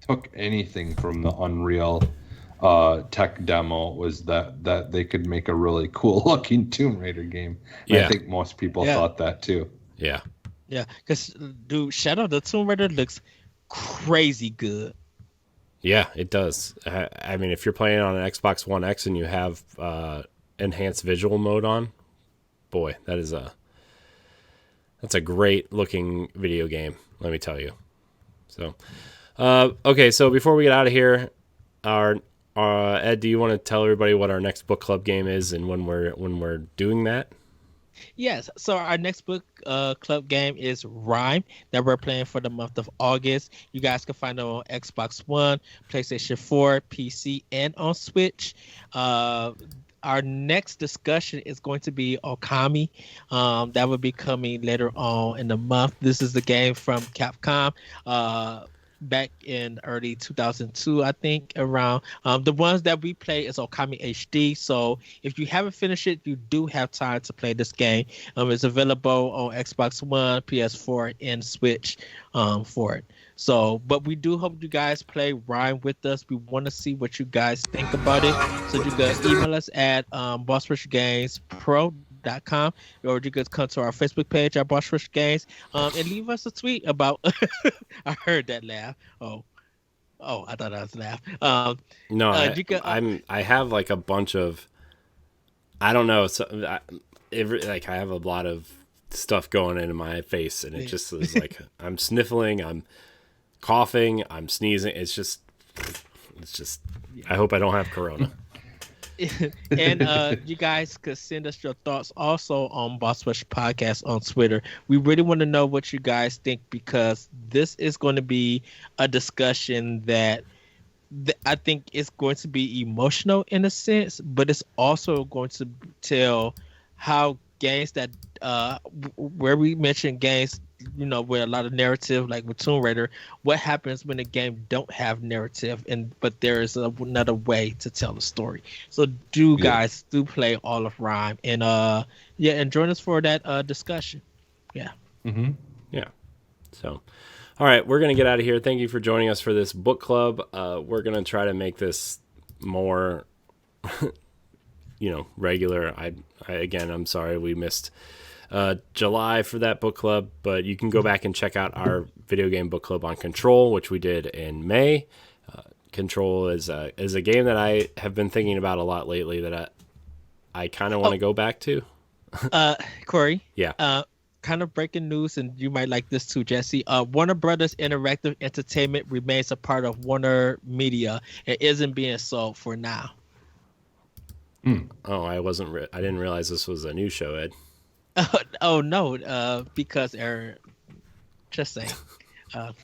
took anything from the Unreal tech demo, was that they could make a really cool looking Tomb Raider game. I think most people thought that too. Yeah. Yeah, because dude, Shadow of the Tomb Raider looks crazy good. Yeah, it does. I mean, if you're playing on an Xbox One X and you have enhanced visual mode on, boy, that's a great looking video game, let me tell you. So, okay, so before we get out of here, Ed, do you want to tell everybody what our next book club game is and when we're doing that? Yes, so our next book club game is Rime, that we're playing for the month of August. You guys can find it on Xbox One, PlayStation 4, PC, and on Switch. Our next discussion is going to be Okami. That will be coming later on in the month. This is the game from Capcom. back in early 2002, I think, around. The ones that we play is Okami HD. So if you haven't finished it, you do have time to play this game. It's available on Xbox One, PS4, and Switch for it. So, but we do hope you guys play Rhyme with us. We want to see what you guys think about it. So you can email us at bossrushgamespro.com, or you could come to our Facebook page at Boss Rush Games and leave us a tweet about. I heard that laugh. Oh, I thought I was laugh. No, I have like a bunch of, I don't know. So I have a lot of stuff going into my face, and it just is like I'm sniffling, I'm coughing, I'm sneezing. It's just. I hope I don't have corona. And you guys could send us your thoughts also on Boss Rush Podcast on Twitter. We really want to know what you guys think, because this is going to be a discussion that I think is going to be emotional in a sense, but it's also going to tell how games that where we mentioned games, with a lot of narrative, like with Tomb Raider, what happens when a game don't have narrative, but there is another way to tell the story. So guys do play all of Rhyme, and and join us for that discussion. Yeah. Mm-hmm. Yeah. So, all right, we're gonna get out of here. Thank you for joining us for this book club. We're gonna try to make this more, regular. I'm sorry we missed July for that book club, but you can go back and check out our video game book club on Control, which we did in May. Control is a game that I have been thinking about a lot lately, that I kind of want to go back to. Corey, yeah, kind of breaking news, and you might like this too, Jesse. Warner Brothers Interactive Entertainment remains a part of Warner Media and isn't being sold for now. Oh, I didn't realize this was a new show, Ed. Oh no, because Aaron, just saying. But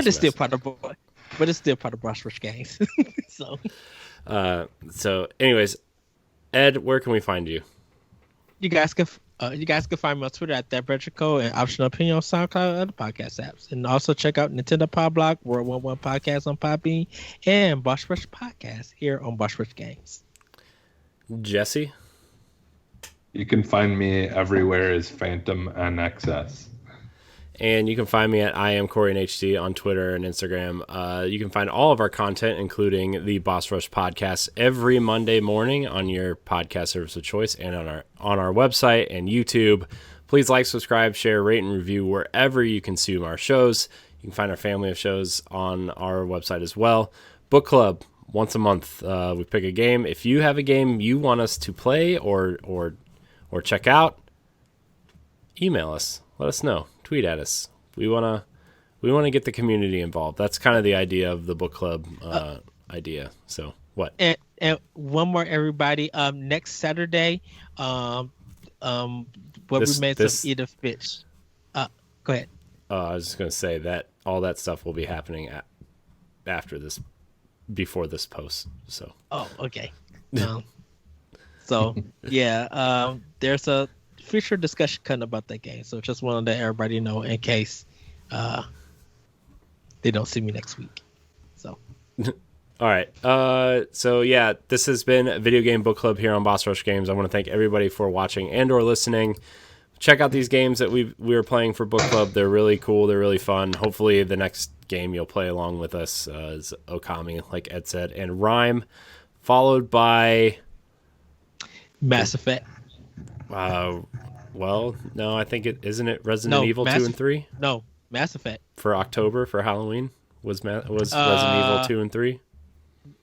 it's still part of Boss Rush Games. So anyways, Ed, where can we find you? You guys can find me on Twitter at ThatBretrico and Optional Opinion on SoundCloud and other podcast apps. And also check out Nintendo Pod Blog, World 11 Podcast on Podbean, and Boss Rush Podcast here on Boss Rush Games. Jesse? You can find me everywhere as Phantom NXS. And you can find me at I am Corey and HD on Twitter and Instagram. You can find all of our content, including the Boss Rush podcast, every Monday morning on your podcast service of choice and on our website and YouTube. Please like, subscribe, share, rate, and review wherever you consume our shows. You can find our family of shows on our website as well. Book Club, once a month. We pick a game. If you have a game you want us to play or check out, email us. Let us know. Tweet at us. We want to get the community involved. That's kind of the idea of the book club idea. So what? And one more, everybody. Next Saturday, we made some Edith Finch. Go ahead. I was just gonna say that all that stuff will be happening after this, before this post. So. Oh, okay. So yeah, there's a future discussion coming about that game. So just wanted to let everybody know in case they don't see me next week. So. All right. So yeah, this has been Video Game Book Club here on Boss Rush Games. I want to thank everybody for watching and or listening. Check out these games that we were playing for Book Club. They're really cool. They're really fun. Hopefully the next game you'll play along with us is Okami, like Ed said, and Rhyme, followed by Mass Effect. Well, no, I think isn't it Resident Evil 2 and 3? No, Mass Effect. For October, for Halloween, was Resident Evil 2 and 3?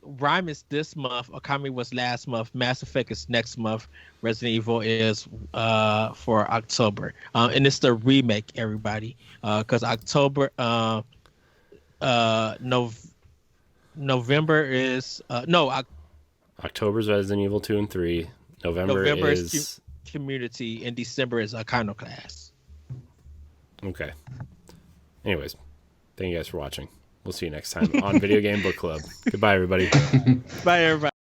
Rhyme is this month. Okami was last month. Mass Effect is next month. Resident Evil is for October. And it's the remake, everybody. Because October, November is... October's Resident Evil 2 and 3. November is Community, and December is Iconoclast. Okay. Anyways, thank you guys for watching. We'll see you next time on Video Game Book Club. Goodbye, everybody. Bye, everybody.